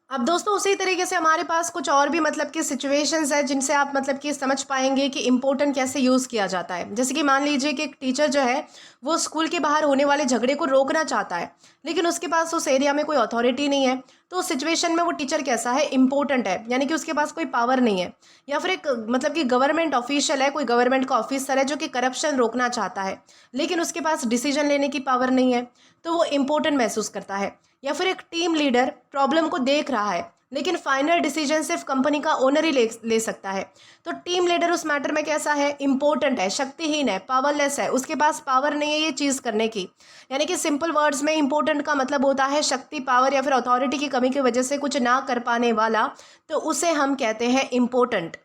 अब दोस्तों उसी तरीके से हमारे पास कुछ और भी मतलब कि सिचुएशंस है जिनसे आप मतलब कि समझ पाएंगे कि इम्पोर्टेंट कैसे यूज़ किया जाता है। जैसे कि मान लीजिए कि एक टीचर जो है वो स्कूल के बाहर होने वाले झगड़े को रोकना चाहता है, लेकिन उसके पास उस एरिया में कोई अथॉरिटी नहीं है। तो उस सिचुएशन में वो टीचर कैसा है? इम्पोर्टेंट है, यानी कि उसके पास कोई पावर नहीं है। या फिर एक मतलब कि गवर्नमेंट ऑफिशियल है, कोई गवर्नमेंट का ऑफिसर है जो कि करप्शन रोकना चाहता है, लेकिन उसके पास डिसीजन लेने की पावर नहीं है, तो वो इम्पोर्टेंट महसूस करता है। या फिर एक टीम लीडर प्रॉब्लम को देख रहा है, लेकिन फाइनल डिसीजन सिर्फ कंपनी का ओनर ही ले सकता है, तो टीम लीडर उस मैटर में कैसा है? इंपॉर्टेंट है, शक्तिहीन है, पावरलेस है, उसके पास पावर नहीं है ये चीज़ करने की। यानी कि सिंपल वर्ड्स में इंपॉर्टेंट का मतलब होता है शक्ति, पावर या फिर अथॉरिटी की कमी की वजह से कुछ ना कर पाने वाला, तो उसे हम कहते हैं इंपॉर्टेंट।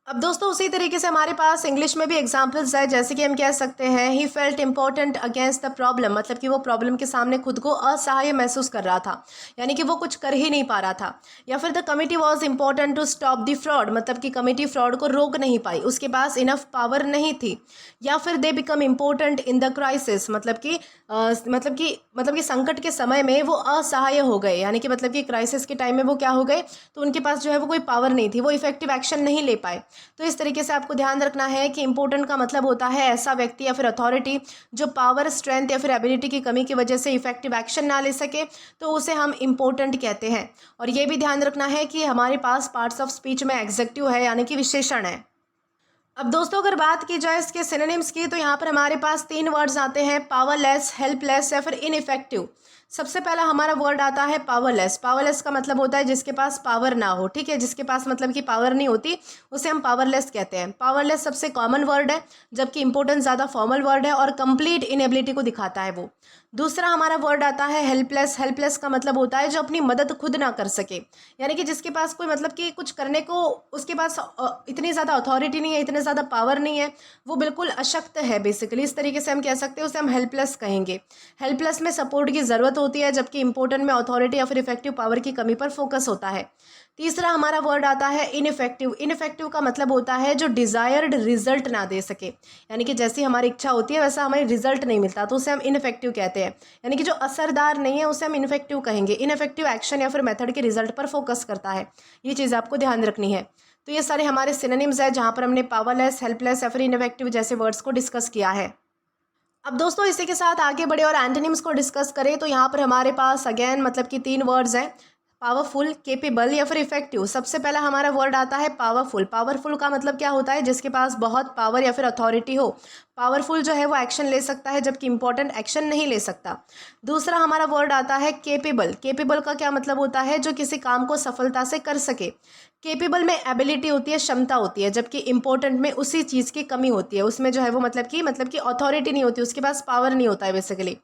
अब दोस्तों उसी तरीके से हमारे पास इंग्लिश में भी एग्जाम्पल्स है। जैसे कि हम कह सकते हैं he felt important against the problem, मतलब कि वो प्रॉब्लम के सामने खुद को असहाय महसूस कर रहा था, यानी कि वो कुछ कर ही नहीं पा रहा था। या फिर the committee was important to stop the fraud, मतलब कि कमिटी फ्रॉड को रोक नहीं पाई, उसके पास इनफ पावर नहीं थी। या फिर they become important in the crisis, मतलब कि संकट के समय में वो असहाय हो गए, यानी कि मतलब कि क्राइसिस के टाइम में वो क्या हो गए? तो उनके पास जो है वो कोई पावर नहीं थी, वो इफेक्टिव एक्शन नहीं ले पाए। तो इस तरीके से आपको ध्यान रखना है कि इंपॉर्टेंट का मतलब होता है ऐसा व्यक्ति या फिर अथॉरिटी जो पावर, स्ट्रेंथ या फिर एबिलिटी की कमी की वजह से इफेक्टिव एक्शन ना ले सके, तो उसे हम इंपॉर्टेंट कहते हैं। और ये भी ध्यान रखना है कि हमारे पास पार्ट्स ऑफ स्पीच में एग्जेक्टिव है, यानी कि विशेषण है। अब दोस्तों अगर बात की जाए इसके सिनोनिम्स की, तो यहाँ पर हमारे पास 3 वर्ड्स आते हैं, पावरलेस, हेल्पलेस या फिर इनइफेक्टिव। सबसे पहला हमारा वर्ड आता है पावरलेस। पावरलेस का मतलब होता है जिसके पास पावर ना हो, ठीक है, जिसके पास मतलब कि पावर नहीं होती, उसे हम पावरलेस कहते हैं। पावरलेस सबसे कॉमन वर्ड है, जबकि इंपॉर्टेंस ज़्यादा फॉर्मल वर्ड है और कंप्लीट इनएबिलिटी को दिखाता है वो। दूसरा हमारा वर्ड आता है हेल्पलेस। हेल्पलेस का मतलब होता है जो अपनी मदद खुद ना कर सके, यानी कि जिसके पास कोई मतलब कि कुछ करने को उसके पास इतनी ज़्यादा अथॉरिटी नहीं है, इतने ज़्यादा पावर नहीं है, वो बिल्कुल अशक्त है बेसिकली। इस तरीके से हम कह सकते हैं, उसे हम हेल्पलेस कहेंगे। हेल्पलेस में सपोर्ट की ज़रूरत होती है, जबकि इंपॉर्टेंट में अथॉरिटी या फिर इफेक्टिव पावर की कमी पर फोकस होता है। तीसरा हमारा वर्ड आता है इनइफेक्टिव। इनइफेक्टिव का मतलब होता है जो डिज़ायर्ड रिजल्ट ना दे सके, यानी कि जैसी हमारी इच्छा होती है वैसा हमें रिजल्ट नहीं मिलता, तो उसे हम इनइफेक्टिव कहते हैं। यानी कि जो असरदार नहीं है उसे हम इनइफेक्टिव कहेंगे। इनइफेक्टिव एक्शन या फिर मेथड के रिजल्ट पर फोकस करता है, ये चीज़ आपको ध्यान रखनी है। तो ये सारे हमारे सिनोनिम्स है जहाँ पर हमने पावरलेस, हेल्पलेस या फिर इनएफेक्टिव जैसे वर्ड्स को डिस्कस किया है। अब दोस्तों इसी के साथ आगे बढ़े और एंटोनिम्स को डिस्कस करें तो यहाँ पर हमारे पास अगेन मतलब कि 3 वर्ड्स हैं, पावरफुल, केपेबल या फिर इफेक्टिव। सबसे पहला हमारा वर्ड आता है पावरफुल। पावरफुल का मतलब क्या होता है? जिसके पास बहुत पावर या फिर अथॉरिटी हो। पावरफुल जो है वो एक्शन ले सकता है जबकि इंपॉर्टेंट एक्शन नहीं ले सकता। दूसरा हमारा वर्ड आता है केपेबल। केपेबल का क्या मतलब होता है? जो किसी काम को सफलता से कर सके। केपेबल में एबिलिटी होती है, क्षमता होती है, जबकि इंपॉर्टेंट में उसी चीज़ की कमी होती है। उसमें जो है वो मतलब कि अथॉरिटी नहीं होती, उसके पास पावर नहीं होता है बेसिकली।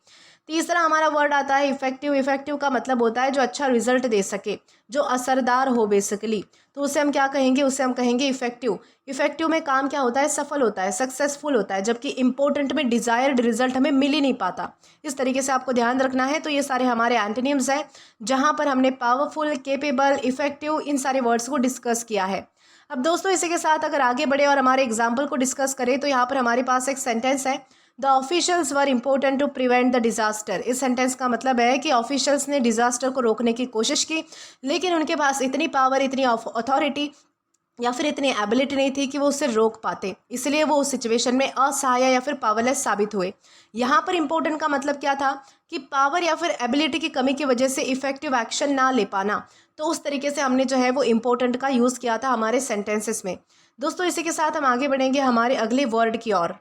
तीसरा हमारा वर्ड आता है इफेक्टिव। इफेक्टिव का मतलब होता है जो अच्छा रिजल्ट दे सके, जो असरदार हो बेसिकली, तो उसे हम क्या कहेंगे? उसे हम कहेंगे इफेक्टिव। इफेक्टिव में काम क्या होता है? सफल होता है, सक्सेसफुल होता है, जबकि इंपॉर्टेंट में डिजायर्ड रिजल्ट हमें मिल ही नहीं पाता। इस तरीके से आपको ध्यान रखना है। तो ये सारे हमारे एंटोनिम्स हैं जहाँ पर हमने पावरफुल, केपेबल, इफेक्टिव इन सारे वर्ड्स को डिस्कस किया है। अब दोस्तों इसी के साथ अगर आगे बढ़े और हमारे एग्जाम्पल को डिस्कस करें तो यहाँ पर हमारे पास एक सेंटेंस है, the officials were important to prevent the disaster. इस सेंटेंस का मतलब है कि ऑफिशियल्स ने डिजास्टर को रोकने की कोशिश की, लेकिन उनके पास इतनी पावर, इतनी अथॉरिटी या फिर इतनी एबिलिटी नहीं थी कि वो उसे रोक पाते, इसलिए वो उस सिचुएशन में असहाय या फिर पावरलेस साबित हुए। यहाँ पर इंपॉर्टेंट का मतलब क्या था? कि पावर या फिर एबिलिटी की कमी की वजह से इफेक्टिव एक्शन ना ले पाना। तो उस तरीके से हमने जो है वो इम्पोर्टेंट का यूज़ किया था हमारे सेंटेंसेस में। दोस्तों इसी के साथ हम आगे बढ़ेंगे हमारे अगले वर्ड की ओर।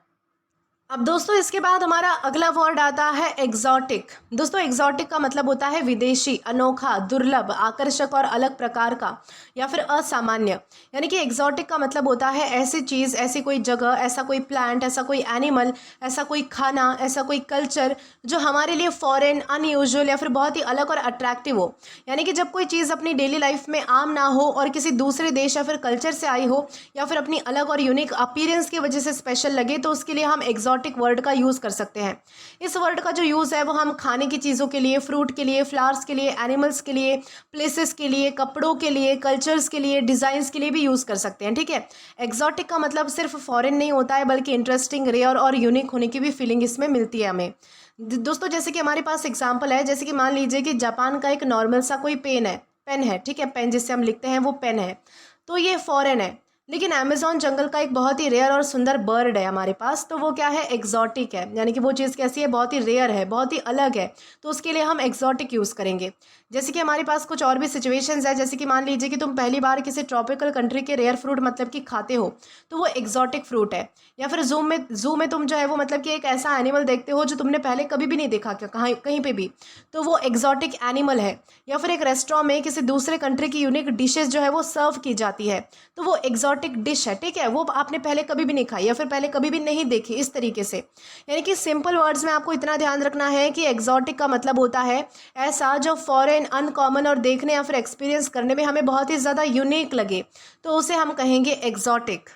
अब दोस्तों इसके बाद हमारा अगला वर्ड आता है एग्जॉटिक। दोस्तों एग्जॉटिक का मतलब होता है विदेशी, अनोखा, दुर्लभ, आकर्षक और अलग प्रकार का या फिर असामान्य। यानी कि एग्जॉटिक का मतलब होता है ऐसी चीज़, ऐसी कोई जगह, ऐसा कोई प्लांट, ऐसा कोई एनिमल, ऐसा कोई खाना, ऐसा कोई कल्चर जो हमारे लिए फॉरेन, अनयूजुअल या फिर बहुत ही अलग और अट्रैक्टिव हो। यानी कि जब कोई चीज़ अपनी डेली लाइफ में आम ना हो और किसी दूसरे देश या फिर कल्चर से आई हो या फिर अपनी अलग और यूनिक अपीयरेंस की वजह से स्पेशल लगे, तो उसके लिए हम एग्जॉटिक वर्ड का यूज़ कर सकते हैं। इस वर्ड का जो यूज़ है वो हम खाने की चीज़ों के लिए, फ्रूट के लिए, फ्लावर्स के लिए, एनिमल्स के लिए, प्लेसेस के लिए, कपड़ों के लिए, कल्चर्स के लिए, डिज़ाइंस के लिए भी यूज़ कर सकते हैं। ठीक है, एग्जॉटिक का मतलब सिर्फ फॉरेन नहीं होता है बल्कि इंटरेस्टिंग, रेयर और यूनिक होने की भी फीलिंग इसमें मिलती है हमें। दोस्तों जैसे कि हमारे पास एग्जाम्पल है, जैसे कि मान लीजिए कि जापान का एक नॉर्मल सा कोई पेन है, ठीक है, पेन जिससे हम लिखते हैं वो पेन है, तो ये फॉरेन है। लेकिन अमेजॉन जंगल का एक बहुत ही रेयर और सुंदर बर्ड है हमारे पास, तो वो क्या है? एग्जॉटिक है। यानी कि वो चीज़ कैसी है? बहुत ही रेयर है, बहुत ही अलग है, तो उसके लिए हम एग्जॉटिक यूज़ करेंगे। जैसे कि हमारे पास कुछ और भी सिचुएशंस है, जैसे कि मान लीजिए कि तुम पहली बार किसी ट्रॉपिकल कंट्री के रेयर फ्रूट मतलब कि खाते हो, तो वो एग्जॉटिक फ्रूट है। या फिर जू में तुम जो है वो मतलब कि एक ऐसा एनिमल देखते हो जो तुमने पहले कभी भी नहीं देखा क्या कहीं कहीं पे भी, तो वो एग्जॉटिक एनिमल है। या फिर एक रेस्टोरेंट में किसी दूसरे कंट्री की यूनिक डिशेज जो है वो सर्व की जाती है, तो वो एग्जॉटिक डिश है। ठीक है, वो आपने पहले कभी भी नहीं खाई या फिर पहले कभी भी नहीं देखी, इस तरीके से। यानी कि सिंपल वर्ड्स में आपको इतना ध्यान रखना है कि एग्जॉटिक का मतलब होता है ऐसा जो फॉरेन, अनकॉमन और देखने या फिर एक्सपीरियंस करने में हमें बहुत ही ज़्यादा यूनिक लगे, तो उसे हम कहेंगे एग्जॉटिक।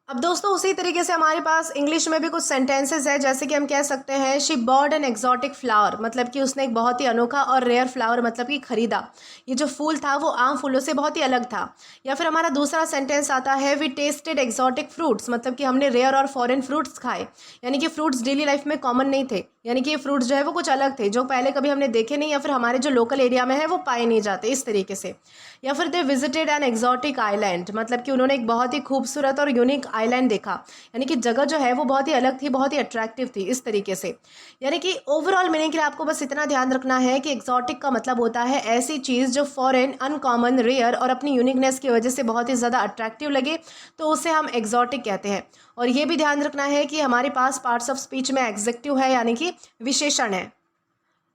अब दोस्तों उसी तरीके से हमारे पास इंग्लिश में भी कुछ सेंटेंसेस है, जैसे कि हम कह सकते हैं she bought N exotic flower, मतलब कि उसने एक बहुत ही अनोखा और रेयर फ्लावर मतलब कि खरीदा। ये जो फूल था वो आम फूलों से बहुत ही अलग था। या फिर हमारा दूसरा सेंटेंस आता है वी टेस्टेड एक्सॉटिक फ्रूट्स, मतलब कि हमने रेयर और फॉरेन फ्रूट्स खाए। यानी कि फ्रूट्स डेली लाइफ में कॉमन नहीं थे, यानी कि ये फ्रूट्स जो है वो कुछ अलग थे जो पहले कभी हमने देखे नहीं या फिर हमारे जो लोकल एरिया में है वो पाए नहीं जाते, इस तरीके से। या फिर they visited an exotic island, मतलब कि उन्होंने एक बहुत ही खूबसूरत और यूनिक आइलैंड देखा। यानी कि जगह जो है वो बहुत ही अलग थी, बहुत ही अट्रैक्टिव थी, इस तरीके से। यानी कि ओवरऑल मीनिंग के लिए आपको बस इतना ध्यान रखना है कि एक्सॉटिक का मतलब होता है ऐसी चीज़ जो फॉरेन, अनकॉमन, रेयर और अपनी यूनिकनेस की वजह से बहुत ही ज़्यादा अट्रैक्टिव लगे, तो उसे हम एक्सॉटिक कहते हैं। और ये भी ध्यान रखना है कि हमारे पास पार्ट्स ऑफ स्पीच में एग्जेक्टिव है, यानी कि विशेषण है।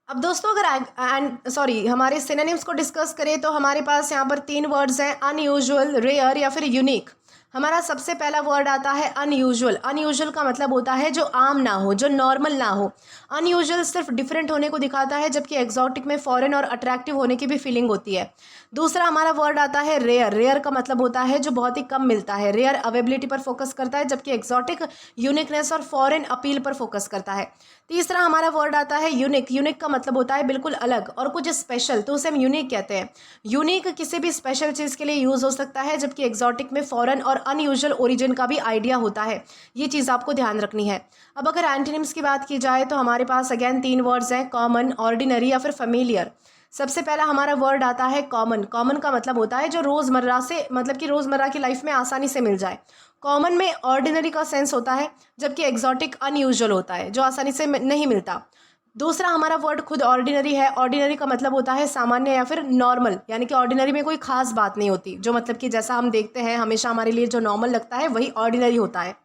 अब दोस्तों अगर हमारे सिनोनिम्स को डिस्कस करें तो हमारे पास यहाँ पर 3 वर्ड्स हैं, अनयूजुअल, रेयर या फिर यूनिक। हमारा सबसे पहला वर्ड आता है अनयूजुअल। अनयूजुअल का मतलब होता है जो आम ना हो, जो नॉर्मल ना हो। अनयूजुअल सिर्फ डिफरेंट होने को दिखाता है, जबकि एक्सॉटिक में फॉरेन और अट्रैक्टिव होने की भी फीलिंग होती है। दूसरा हमारा वर्ड आता है रेयर। रेयर का मतलब होता है जो बहुत ही कम मिलता है, रेयर अवेबिलिटी पर फोकस करता है, जबकि एक्सॉटिक यूनिकनेस और फॉरेन अपील पर फोकस करता है। तीसरा हमारा वर्ड आता है यूनिक। यूनिक का मतलब होता है बिल्कुल अलग और कुछ स्पेशल, तो उसे हम यूनिक कहते हैं। यूनिक किसी भी स्पेशल चीज़ के लिए यूज़ हो सकता है, जबकि एक्सॉटिक में फॉरेन और अनयूजुअल ओरिजिन का भी आइडिया होता है। ये चीज़ आपको ध्यान रखनी है। अब अगर एंटोनिम्स की बात की जाए तो हमारे पास अगेन 3 वर्ड्स हैं, कॉमन, ऑर्डिनरी या फिर फेमिलियर। सबसे पहला हमारा वर्ड आता है कॉमन। कॉमन का मतलब होता है जो रोज़मर्रा से मतलब कि रोज़मर्रा की लाइफ में आसानी से मिल जाए। कॉमन में ऑर्डिनरी का सेंस होता है, जबकि एग्जॉटिक अनयूजुअल होता है, जो आसानी से नहीं मिलता। दूसरा हमारा वर्ड खुद ऑर्डिनरी है। ऑर्डिनरी का मतलब होता है सामान्य या फिर नॉर्मल, यानी कि ऑर्डिनरी में कोई खास बात नहीं होती, जो मतलब कि जैसा हम देखते हैं हमेशा हमारे लिए जो नॉर्मल लगता है वही ऑर्डिनरी होता है।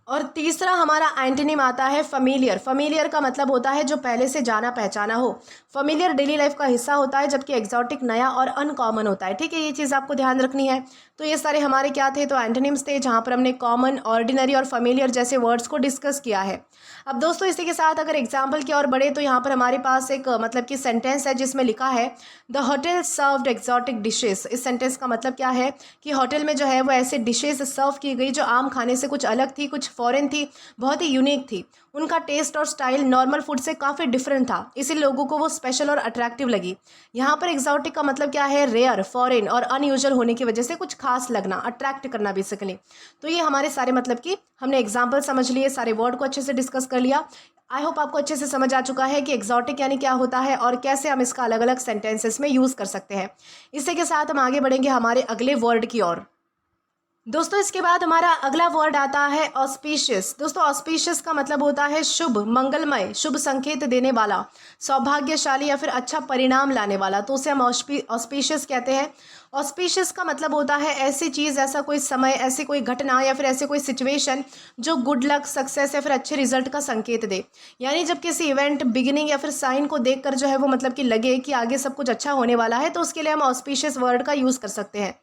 और तीसरा हमारा एंटोनिम आता है फैमिलियर। फैमिलियर का मतलब होता है जो पहले से जाना पहचाना हो। फैमिलियर डेली लाइफ का हिस्सा होता है, जबकि एग्जॉटिक नया और अनकॉमन होता है। ठीक है, ये चीज़ आपको ध्यान रखनी है। तो ये सारे हमारे क्या थे, तो एंटोनिम्स थे, जहाँ पर हमने कॉमन, ऑर्डिनरी और फैमिलियर जैसे वर्ड्स को डिस्कस किया है। अब दोस्तों इसी के साथ अगर एग्जाम्पल की ओर बढ़े तो यहाँ पर हमारे पास एक मतलब कि सेंटेंस है जिसमें लिखा है the hotel served exotic dishes. इस सेंटेंस का मतलब क्या है कि होटल में जो है वो ऐसे डिशेस सर्व की गई जो आम खाने से कुछ अलग थी, कुछ फॉरेन थी, बहुत ही यूनिक थी। उनका टेस्ट और स्टाइल नॉर्मल फूड से काफ़ी डिफरेंट था, इसीलिए लोगों को वो स्पेशल और अट्रैक्टिव लगी। यहाँ पर एक्जॉटिक का मतलब क्या है, रेयर, फॉरेन और अनयूजुअल होने की वजह से कुछ खास लगना, अट्रैक्ट करना बेसिकली। तो ये हमारे सारे मतलब कि हमने एग्जाम्पल समझ लिए, सारे वर्ड को अच्छे से डिस्कस कर लिया। आई होप आपको अच्छे से समझ आ चुका है कि एक्जॉटिक यानी क्या होता है और कैसे हम इसका अलग अलग सेंटेंसेस में यूज़ कर सकते हैं। इसी के साथ हम आगे बढ़ेंगे हमारे अगले वर्ड की ओर। दोस्तों इसके बाद हमारा अगला वर्ड आता है ऑस्पिशियस। दोस्तों ऑस्पिशियस का मतलब होता है शुभ, मंगलमय, शुभ संकेत देने वाला, सौभाग्यशाली या फिर अच्छा परिणाम लाने वाला, तो उसे हम ऑस्पिशियस कहते हैं। ऑस्पिशियस का मतलब होता है ऐसी चीज़, ऐसा कोई समय, ऐसी कोई घटना या फिर ऐसी कोई सिचुएशन जो गुड लक, सक्सेस या फिर अच्छे रिजल्ट का संकेत दे। यानी जब किसी इवेंट, बिगिनिंग या फिर साइन को देखकर जो है वो मतलब कि लगे कि आगे सब कुछ अच्छा होने वाला है, तो उसके लिए हम ऑस्पिशियस वर्ड का यूज़ कर सकते हैं।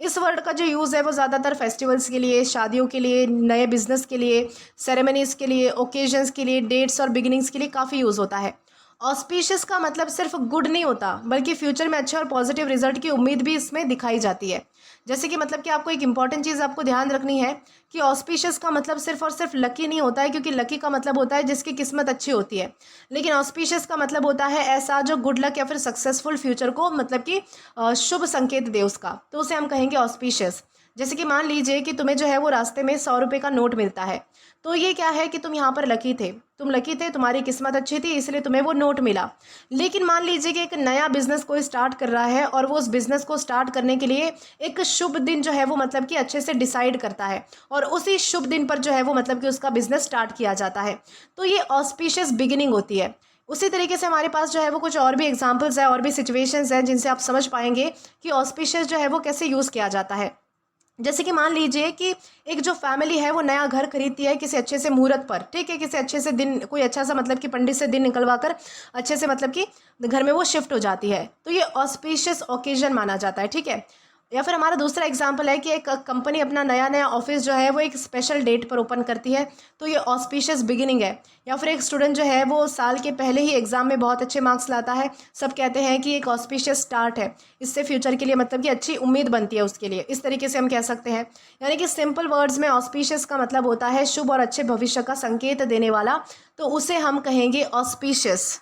इस वर्ड का जो यूज़ है वो ज़्यादातर फेस्टिवल्स के लिए, शादियों के लिए, नए बिजनेस के लिए, सेरेमनीज़ के लिए, ओकेजन्स के लिए, डेट्स और बिगिनिंग्स के लिए काफ़ी यूज़ होता है। ऑस्पिशियस का मतलब सिर्फ गुड नहीं होता, बल्कि फ्यूचर में अच्छे और पॉजिटिव रिजल्ट की उम्मीद भी इसमें दिखाई जाती है। जैसे कि मतलब कि आपको एक इंपॉर्टेंट चीज़ आपको ध्यान रखनी है कि ऑस्पिशियस का मतलब सिर्फ और सिर्फ लकी नहीं होता है, क्योंकि लकी का मतलब होता है जिसकी किस्मत अच्छी होती है, लेकिन ऑस्पिशियस का मतलब होता है ऐसा जो गुड लक या फिर सक्सेसफुल फ्यूचर को मतलब कि शुभ संकेत दे उसका, तो उसे हम कहेंगे ऑस्पिशियस। जैसे कि मान लीजिए कि तुम्हें जो है वो रास्ते में 100 रुपये का नोट मिलता है, तो ये क्या है कि तुम यहाँ पर लकी थे, तुम लकी थे, तुम्हारी किस्मत अच्छी थी, इसलिए तुम्हें वो नोट मिला। लेकिन मान लीजिए कि एक नया बिजनेस कोई स्टार्ट कर रहा है और वो उस बिजनेस को स्टार्ट करने के लिए एक शुभ दिन जो है वो मतलब कि अच्छे से डिसाइड करता है, और उसी शुभ दिन पर जो है वो मतलब कि उसका बिजनेस स्टार्ट किया जाता है, तो ये ऑस्पिशियस बिगिनिंग होती है। उसी तरीके से हमारे पास जो है वो कुछ और भी एग्जाम्पल्स हैं और भी सिचुएशंस हैं जिनसे आप समझ पाएंगे कि ऑस्पिशियस जो है वो कैसे यूज़ किया जाता है। जैसे कि मान लीजिए कि एक जो फैमिली है वो नया घर खरीदती है किसी अच्छे से मुहूर्त पर, ठीक है, किसी अच्छे से दिन, कोई अच्छा सा मतलब कि पंडित से दिन निकलवा कर अच्छे से मतलब कि घर में वो शिफ्ट हो जाती है, तो ये ऑस्पिशियस ओकेजन माना जाता है। ठीक है, या फिर हमारा दूसरा एग्जाम्पल है कि एक कंपनी अपना नया नया ऑफिस जो है वो एक स्पेशल डेट पर ओपन करती है, तो ये ऑस्पिशियस बिगिनिंग है। या फिर एक स्टूडेंट जो है वो साल के पहले ही एग्जाम में बहुत अच्छे मार्क्स लाता है, सब कहते हैं कि एक ऑस्पिशियस स्टार्ट है, इससे फ्यूचर के लिए मतलब कि अच्छी उम्मीद बनती है उसके लिए, इस तरीके से हम कह सकते हैं। यानी कि सिंपल वर्ड्स में ऑस्पिशियस का मतलब होता है शुभ और अच्छे भविष्य का संकेत देने वाला, तो उसे हम कहेंगे ऑस्पिशियस।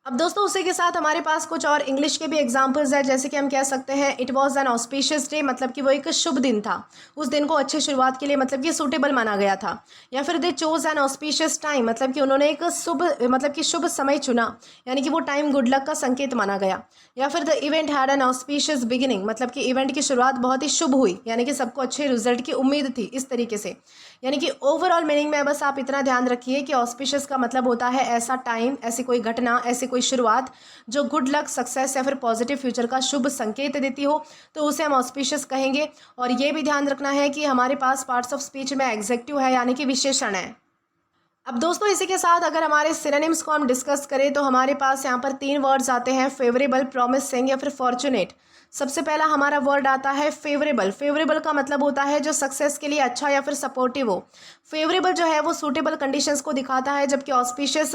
अब दोस्तों उसी के साथ हमारे पास कुछ और इंग्लिश के भी एग्जाम्पल्स हैं। जैसे कि हम कह सकते हैं it was an auspicious day, मतलब कि वो एक शुभ दिन था, उस दिन को अच्छी शुरुआत के लिए मतलब कि सूटेबल माना गया था। या फिर दे चोज एन ऑस्पिशियस टाइम, मतलब कि उन्होंने एक शुभ मतलब कि शुभ समय चुना, यानी कि वो टाइम गुड लक का संकेत माना गया। या फिर the event had an auspicious beginning, मतलब कि इवेंट की शुरुआत बहुत ही शुभ हुई, यानी कि सबको अच्छे रिजल्ट की उम्मीद थी, इस तरीके से। यानी कि ओवरऑल मीनिंग में बस आप इतना ध्यान रखिए कि ऑस्पिशियस का मतलब होता है ऐसा टाइम, ऐसी कोई घटना, ऐसी कोई शुरुआत जो गुड लक, सक्सेस या फिर पॉजिटिव फ्यूचर का शुभ संकेत देती हो, तो उसे हम ऑस्पिशियस कहेंगे। और ये भी ध्यान रखना है कि हमारे पास पार्ट्स ऑफ स्पीच में एग्जेक्टिव है, यानी कि विशेषण है। अब दोस्तों इसी के साथ अगर हमारे सिनोनिम्स को हम डिस्कस करें तो हमारे पास यहाँ पर 3 वर्ड्स आते हैं, फेवरेबल, प्रॉमिसिंग या फिर फॉर्चुनेट। सबसे पहला हमारा वर्ड आता है फेवरेबल। फेवरेबल का मतलब होता है जो सक्सेस के लिए अच्छा या फिर सपोर्टिव हो। फेवरेबल जो है वो सूटेबल कंडीशंस को दिखाता है, जबकि ऑस्पिशियस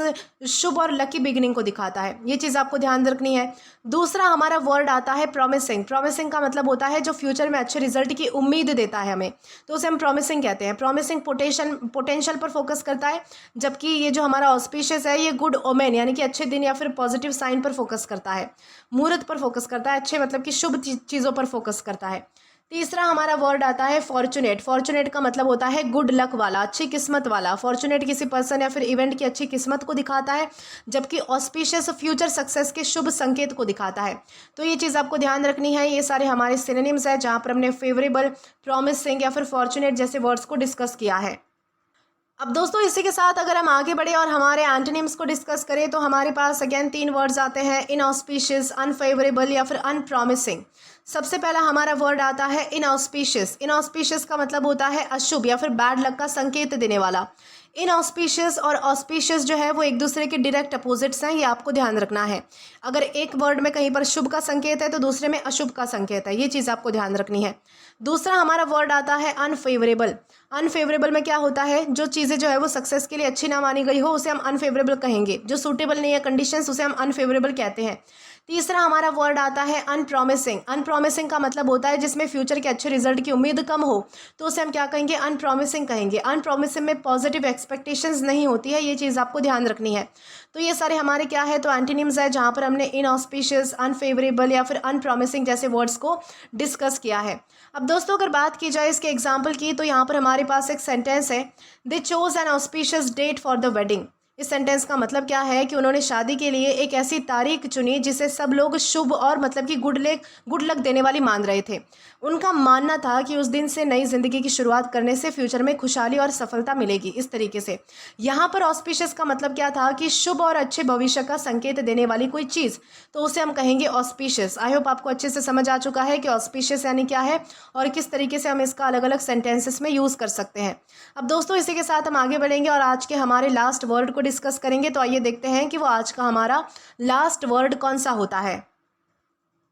शुभ और लकी बिगिनिंग को दिखाता है। ये चीज़ आपको ध्यान रखनी है। दूसरा हमारा वर्ड आता है प्रॉमिसिंग। प्रॉमिसिंग का मतलब होता है जो फ्यूचर में अच्छे रिजल्ट की उम्मीद देता है हमें, तो उसे हम प्रॉमिसिंग कहते हैं। प्रॉमिसिंग पोटेंशियल पर फोकस करता है, जबकि ये जो हमारा ऑस्पिशियस है ये गुड ओमेन यानी कि अच्छे दिन या फिर पॉजिटिव साइन पर फोकस करता है, मुहूर्त पर फोकस करता है, अच्छे मतलब कि शुभ चीज़ों पर फोकस करता है। तीसरा हमारा वर्ड आता है फॉर्चुनेट। फॉर्चुनेट का मतलब होता है गुड लक वाला, अच्छी किस्मत वाला। फॉर्चुनेट किसी पर्सन या फिर इवेंट की अच्छी किस्मत को दिखाता है, जबकि ऑस्पिशियस फ्यूचर सक्सेस के शुभ संकेत को दिखाता है। तो ये चीज़ आपको ध्यान रखनी है। ये सारे हमारे सिनोनिम्स है जहाँ पर हमने फेवरेबल, प्रॉमिसिंग या फिर फॉर्चुनेट जैसे वर्ड्स को डिस्कस किया है। अब दोस्तों इसी के साथ अगर हम आगे बढ़े और हमारे एंटोनिम्स को डिस्कस करें तो हमारे पास अगेन 3 वर्ड्स आते हैं, इनऑस्पिशियस, अनफेवरेबल या फिर अनप्रॉमिसिंग। सबसे पहला हमारा वर्ड आता है इनऑस्पिशियस। इनऑस्पिशियस का मतलब होता है अशुभ या फिर बैड लक का संकेत देने वाला। इनऑस्पिशियस और ऑस्पिशियस जो है वो एक दूसरे के डायरेक्ट अपोजिट्स हैं, ये आपको ध्यान रखना है। अगर एक वर्ड में कहीं पर शुभ का संकेत है तो दूसरे में अशुभ का संकेत है, ये चीज़ आपको ध्यान रखनी है। दूसरा हमारा वर्ड आता है अनफेवरेबल। अनफेवरेबल में क्या होता है, जो चीज़ें जो है वो सक्सेस के लिए अच्छी ना मानी गई हो उसे हम अनफेवरेबल कहेंगे। जो सूटेबल नहीं है कंडीशंस उसे हम अनफेवरेबल कहते हैं। तीसरा हमारा वर्ड आता है अनप्रॉमिसिंग। अनप्रॉमिसिंग का मतलब होता है जिसमें फ्यूचर के अच्छे रिजल्ट की उम्मीद कम हो, तो उसे हम क्या कहेंगे, अनप्रॉमिसिंग कहेंगे। अनप्रॉमिसिंग में पॉजिटिव एक्सपेक्टेशंस नहीं होती है, ये चीज़ आपको ध्यान रखनी है। तो ये सारे हमारे क्या है, तो एंटीनिम्स है जहाँ पर हमने इनऑस्पिशियस, अनफेवरेबल या फिर अनप्रॉमिसिंग जैसे वर्ड्स को डिस्कस किया है। अब दोस्तों अगर बात की जाए इसके एग्जाम्पल की, तो यहाँ पर हमारे पास एक सेंटेंस है, they chose an auspicious date for the wedding. इस सेंटेंस का मतलब क्या है कि उन्होंने शादी के लिए एक ऐसी तारीख चुनी जिसे सब लोग शुभ और मतलब कि गुड लक देने वाली मान रहे थे। उनका मानना था कि उस दिन से नई जिंदगी की शुरुआत करने से फ्यूचर में खुशहाली और सफलता मिलेगी। इस तरीके से यहाँ पर ऑस्पिशियस का मतलब क्या था कि शुभ और अच्छे भविष्य का संकेत देने वाली कोई चीज़, तो उसे हम कहेंगे ऑस्पिशियस। आई होप आपको अच्छे से समझ आ चुका है कि ऑस्पिशियस यानी क्या है और किस तरीके से हम इसका अलग अलग सेंटेंसेस में यूज़ कर सकते हैं। अब दोस्तों इसी के साथ हम आगे बढ़ेंगे और आज के हमारे लास्ट वर्ड को डिस्कस करेंगे। तो आइए देखते हैं कि वो आज का हमारा लास्ट वर्ड कौन सा होता है।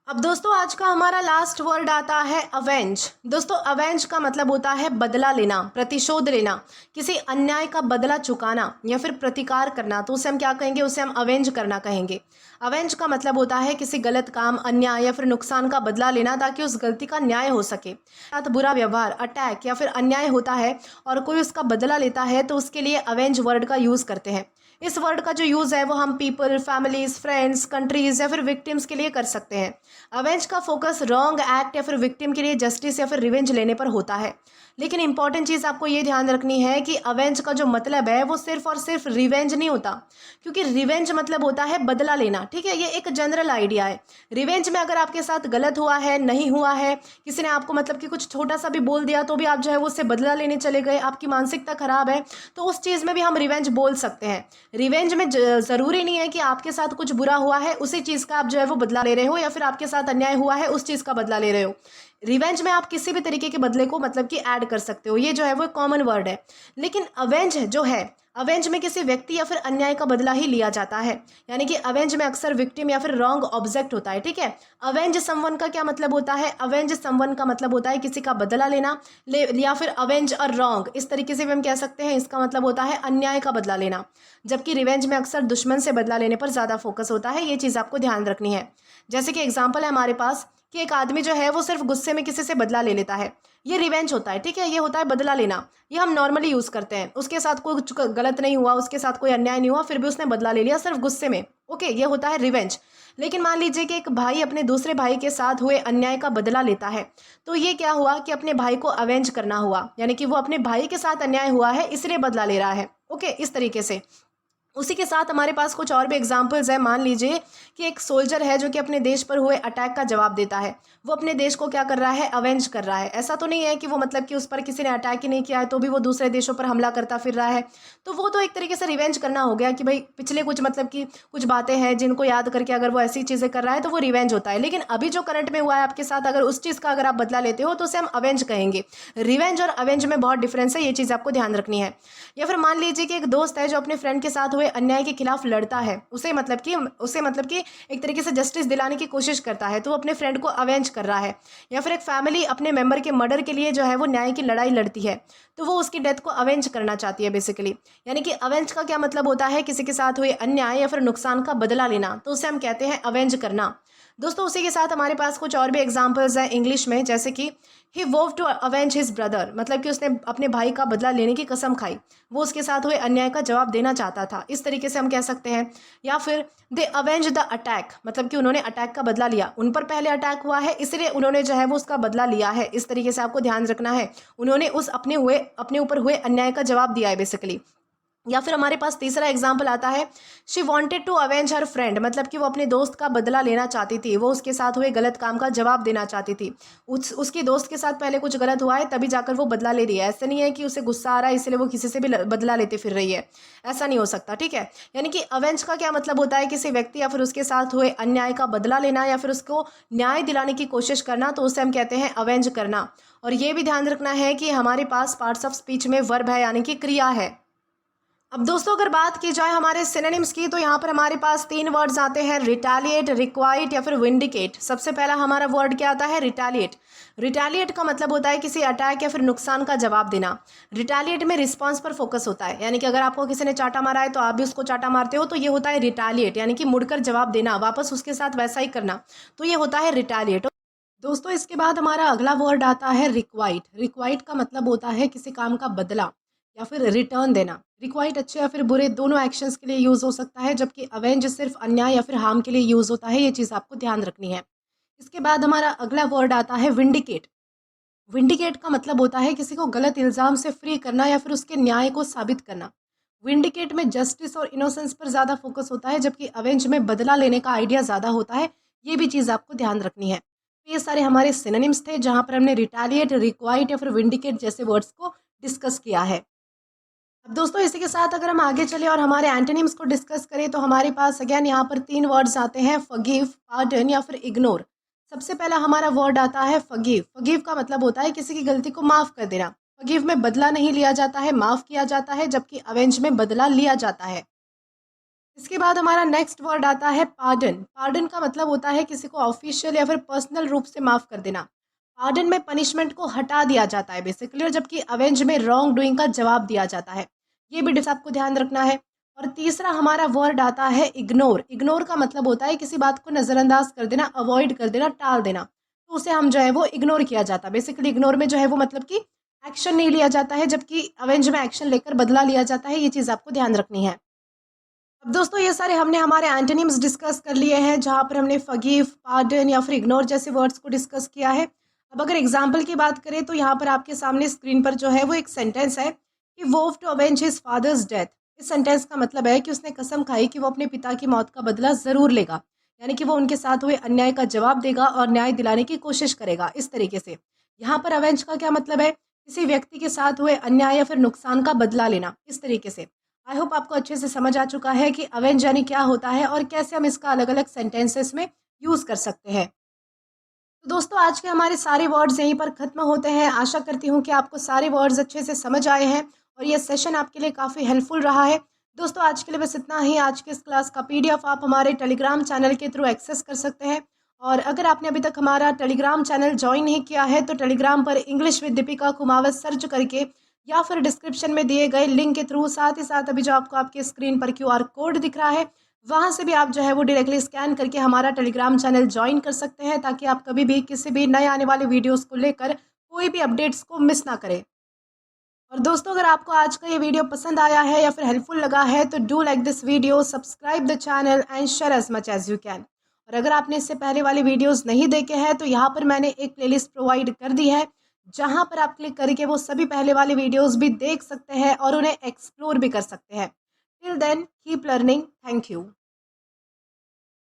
अब दोस्तों आज का हमारा लास्ट वर्ड आता है अवेंज। दोस्तों अवेंज का मतलब होता है बदला लेना, प्रतिशोध लेना, किसी अन्याय का बदला चुकाना या फिर प्रतिकार करना, तो उसे हम क्या कहेंगे, उसे हम अवेंज करना कहेंगे। अवेंज का मतलब होता है किसी गलत काम, अन्याय या फिर नुकसान का बदला लेना ताकि उस गलती का न्याय हो सके। साथ बुरा व्यवहार, अटैक या फिर अन्याय होता है और कोई उसका बदला लेता है तो उसके लिए अवेंज वर्ड का यूज़ करते हैं। इस वर्ड का जो यूज़ है वो हम पीपल, फैमिलीज, फ्रेंड्स, कंट्रीज या फिर विक्टिम्स के लिए कर सकते हैं। अवेंज का फोकस रॉन्ग एक्ट या फिर विक्टिम के लिए जस्टिस या फिर रिवेंज लेने पर होता है। लेकिन इंपॉर्टेंट चीज़ आपको ये ध्यान रखनी है कि अवेंज का जो मतलब है वो सिर्फ और सिर्फ रिवेंज नहीं होता, क्योंकि रिवेंज मतलब होता है बदला लेना। ठीक है, ये एक जनरल आइडिया है। रिवेंज में अगर आपके साथ गलत हुआ है, नहीं हुआ है, किसी ने आपको मतलब कि कुछ छोटा सा भी बोल दिया तो भी आप जो है वो उससे बदला लेने चले गए, आपकी मानसिकता खराब है, तो उस चीज़ में भी हम रिवेंज बोल सकते हैं। रिवेंज में ज़रूरी नहीं है कि आपके साथ कुछ बुरा हुआ है उसी चीज़ का आप जो है वो बदला ले रहे हो, या फिर आपके साथ अन्याय हुआ है उस चीज़ का बदला ले रहे हो। रिवेंज में आप किसी भी तरीके के बदले को मतलब कि ऐड कर सकते हो, ये जो है वो कॉमन वर्ड है। लेकिन अवेंज जो है, अवेंज में किसी व्यक्ति या फिर अन्याय का बदला ही लिया जाता है, यानी कि अवेंज में अक्सर विक्टिम या फिर रॉन्ग ऑब्जेक्ट होता है। ठीक है, अवेंज समवन का क्या मतलब होता है, अवेंज समवन का मतलब होता है किसी का बदला लेना, या फिर अवेंज और रॉन्ग, इस तरीके से भी हम कह सकते हैं। इसका मतलब होता है अन्याय का बदला लेना, जबकि रिवेंज में अक्सर दुश्मन से बदला लेने पर ज़्यादा फोकस होता है। ये चीज़ आपको ध्यान रखनी है। जैसे कि एग्जाम्पल है हमारे पास कि एक आदमी जो है वो सिर्फ गुस्से में किसी से बदला ले लेता है, ये रिवेंज होता है। ठीक है, ये होता है बदला लेना, ये हम नॉर्मली यूज़ करते हैं। उसके साथ कोई कुछ गलत नहीं हुआ, उसके साथ कोई अन्याय नहीं हुआ, फिर भी उसने बदला ले लिया सिर्फ गुस्से में, ओके, ये होता है रिवेंज। लेकिन मान लीजिए कि एक भाई अपने दूसरे भाई के साथ हुए अन्याय का बदला लेता है, तो ये क्या हुआ कि अपने भाई को अवेंज करना हुआ, यानी कि वो अपने भाई के साथ अन्याय हुआ है इसलिए बदला ले रहा है। ओके, इस तरीके से। उसी के साथ हमारे पास कुछ और भी एग्जाम्पल्स हैं। मान लीजिए कि एक सोल्जर है जो कि अपने देश पर हुए अटैक का जवाब देता है, वो अपने देश को क्या कर रहा है, अवेंज कर रहा है। ऐसा तो नहीं है कि वो मतलब कि उस पर किसी ने अटैक ही नहीं किया है तो भी वो दूसरे देशों पर हमला करता फिर रहा है, तो वो तो एक तरीके से रिवेंज करना हो गया कि भाई पिछले कुछ मतलब कि कुछ बातें हैं जिनको याद करके अगर वो ऐसी चीज़ें कर रहा है तो वो रिवेंज होता है। लेकिन अभी जो करंट में हुआ है आपके साथ, अगर उस चीज़ का अगर आप बदला लेते हो तो उसे हम अवेंज कहेंगे। रिवेंज और अवेंज में बहुत डिफरेंस है, ये चीज़ आपको ध्यान रखनी है। या फिर मान लीजिए कि एक दोस्त है जो अपने फ्रेंड के साथ हुए अन्याय के खिलाफ लड़ता है, उसे मतलब कि एक तरीके से जस्टिस दिलाने की कोशिश करता है, तो वो अपने फ्रेंड को अवेंज कर रहा है। या फिर एक फैमिली अपने मेंबर के मर्डर के लिए जो है वो न्याय की लड़ाई लड़ती है, तो वो उसकी डेथ को अवेंज करना चाहती है बेसिकली। यानी कि अवेंज का क्या मतलब होता है, किसी के साथ हुए अन्याय या फिर नुकसान का बदला लेना, तो उसे हम कहते हैं अवेंज करना। दोस्तों उसी के साथ हमारे पास कुछ और भी एग्जांपल्स हैं इंग्लिश में, जैसे कि he vow to avenge his brother, मतलब कि उसने अपने भाई का बदला लेने की कसम खाई, वो उसके साथ हुए अन्याय का जवाब देना चाहता था, इस तरीके से हम कह सकते हैं। या फिर दे अवेंज द अटैक, मतलब कि उन्होंने अटैक का बदला लिया, उन पर पहले अटैक हुआ है इसलिए उन्होंने जो है वो उसका बदला लिया है, इस तरीके से आपको ध्यान रखना है। उन्होंने उस अपने ऊपर हुए अन्याय का जवाब दिया है बेसिकली। या फिर हमारे पास तीसरा एग्जाम्पल आता है, she wanted to avenge her friend, मतलब कि वो अपने दोस्त का बदला लेना चाहती थी, वो उसके साथ हुए गलत काम का जवाब देना चाहती थी। उसकी दोस्त के साथ पहले कुछ गलत हुआ है तभी जाकर वो बदला ले रही है, ऐसा नहीं है कि उसे गुस्सा आ रहा है इसलिए वो किसी से भी बदला लेते फिर रही है, ऐसा नहीं हो सकता, ठीक है। यानी कि अवेंज का क्या मतलब होता है, किसी व्यक्ति या फिर उसके साथ हुए अन्याय का बदला लेना या फिर उसको न्याय दिलाने की कोशिश करना, तो उसे हम कहते हैं अवेंज करना। और ये भी ध्यान रखना है कि हमारे पास पार्ट्स ऑफ स्पीच में वर्ब है, यानी कि क्रिया है। अब दोस्तों अगर बात की जाए हमारे सिनोनिम्स की, तो यहाँ पर हमारे पास 3 वर्ड्स आते हैं, रिटेलिएट, रिक्वाइट या फिर विंडिकेट। सबसे पहला हमारा वर्ड क्या आता है, रिटेलिएट। रिटेलिएट का मतलब होता है किसी अटैक या फिर नुकसान का जवाब देना। रिटेलिएट में रिस्पॉन्स पर फोकस होता है, यानी कि अगर आपको किसी ने चाटा मारा है तो आप भी उसको चाटा मारते हो, तो ये होता है रिटेलिएट, यानी कि मुड़कर जवाब देना, वापस उसके साथ वैसा ही करना, तो ये होता है रिटेलिएट। दोस्तों इसके बाद हमारा अगला वर्ड आता है रिक्वाइट। रिक्वाइट का मतलब होता है किसी काम का बदला या फिर रिटर्न देना। रिक्वाइट अच्छे या फिर बुरे दोनों एक्शंस के लिए यूज़ हो सकता है, जबकि अवेंज सिर्फ अन्याय या फिर हार्म के लिए यूज़ होता है, ये चीज़ आपको ध्यान रखनी है। इसके बाद हमारा अगला वर्ड आता है विंडिकेट। विंडिकेट का मतलब होता है किसी को गलत इल्ज़ाम से फ्री करना या फिर उसके न्याय को साबित करना। विंडिकेट में जस्टिस और इनोसेंस पर ज़्यादा फोकस होता है, जबकि अवेंज में बदला लेने का आइडिया ज़्यादा होता है, ये भी चीज़ आपको ध्यान रखनी है। तो ये सारे हमारे सिनोनिम्स थे जहाँ पर हमने रिटेलिएट, रिक्वाइट या फिर विंडिकेट जैसे वर्ड्स को डिस्कस किया है। अब दोस्तों इसी के साथ अगर हम आगे चले और हमारे एंटोनिम्स को डिस्कस करें, तो हमारे पास अगेन यहाँ पर 3 वर्ड्स आते हैं, फॉरगिव, पार्डन या फिर इग्नोर। सबसे पहला हमारा वर्ड आता है फॉरगिव। फॉरगिव का मतलब होता है किसी की गलती को माफ़ कर देना। फॉरगिव में बदला नहीं लिया जाता है, माफ़ किया जाता है, जबकि अवेंज में बदला लिया जाता है। इसके बाद हमारा नेक्स्ट वर्ड आता है पार्डन। पार्डन का मतलब होता है किसी को ऑफिशियल या फिर पर्सनल रूप से माफ़ कर देना। पार्डन में पनिशमेंट को हटा दिया जाता है बेसिकली, और जबकि अवेंज में रॉन्ग डूइंग का जवाब दिया जाता है। ये भी आपको ध्यान रखना है। और तीसरा हमारा वर्ड आता है इग्नोर। इग्नोर का मतलब होता है किसी बात को नज़रअंदाज कर देना, अवॉइड कर देना, टाल देना, तो उसे हम जो है वो इग्नोर किया जाता है। बेसिकली इग्नोर में जो है वो मतलब कि एक्शन नहीं लिया जाता है, जबकि अवेंज में एक्शन लेकर बदला लिया जाता है, ये चीज़ आपको ध्यान रखनी है। अब दोस्तों ये सारे हमने हमारे एंटोनिम्स डिस्कस कर लिए हैं, जहाँ पर हमने फॉरगिव, पार्डन या फिर इग्नोर जैसे वर्ड्स को डिस्कस किया है। अब अगर एग्जाम्पल की बात करें, तो यहाँ पर आपके सामने स्क्रीन पर जो है वो एक सेंटेंस है कि vowed to avenge his father's death. इस सेंटेंस का मतलब है कि उसने कसम खाई कि वो अपने पिता की मौत का बदला ज़रूर लेगा, यानी कि वो उनके साथ हुए अन्याय का जवाब देगा और न्याय दिलाने की कोशिश करेगा, इस तरीके से। यहाँ पर अवेंज का क्या मतलब है, किसी व्यक्ति के साथ हुए अन्याय या फिर नुकसान का बदला लेना, इस तरीके से। आई होप आपको अच्छे से समझ आ चुका है कि अवेंज यानी क्या होता है और कैसे हम इसका अलग अलग सेंटेंसेस में यूज़ कर सकते हैं। तो दोस्तों आज के हमारे सारे वर्ड्स यहीं पर ख़त्म होते हैं। आशा करती हूँ कि आपको सारे वर्ड्स अच्छे से समझ आए हैं और ये सेशन आपके लिए काफ़ी हेल्पफुल रहा है। दोस्तों आज के लिए बस इतना ही। आज के इस क्लास का PDF आप हमारे टेलीग्राम चैनल के थ्रू एक्सेस कर सकते हैं। और अगर आपने अभी तक हमारा टेलीग्राम चैनल ज्वाइन नहीं किया है, तो टेलीग्राम पर English with Deepika Kumawat search करके या फिर डिस्क्रिप्शन में दिए गए लिंक के थ्रू, साथ ही साथ अभी जो आपको आपकी स्क्रीन पर QR कोड दिख रहा है, वहाँ से भी आप जो है वो डायरेक्टली स्कैन करके हमारा टेलीग्राम चैनल ज्वाइन कर सकते हैं, ताकि आप कभी भी किसी भी नए आने वाले वीडियोस को लेकर कोई भी अपडेट्स को मिस ना करें। और दोस्तों अगर आपको आज का ये वीडियो पसंद आया है या फिर हेल्पफुल लगा है, तो do like this video, subscribe the channel and share as much as you can. और अगर आपने इससे पहले वाले वीडियोस नहीं देखे हैं, तो यहाँ पर मैंने एक प्लेलिस्ट प्रोवाइड कर दी है, जहाँ पर आप क्लिक करके वो सभी पहले वाले वीडियोस भी देख सकते हैं और उन्हें एक्सप्लोर भी कर सकते हैं। Till then keep learning. Thank you.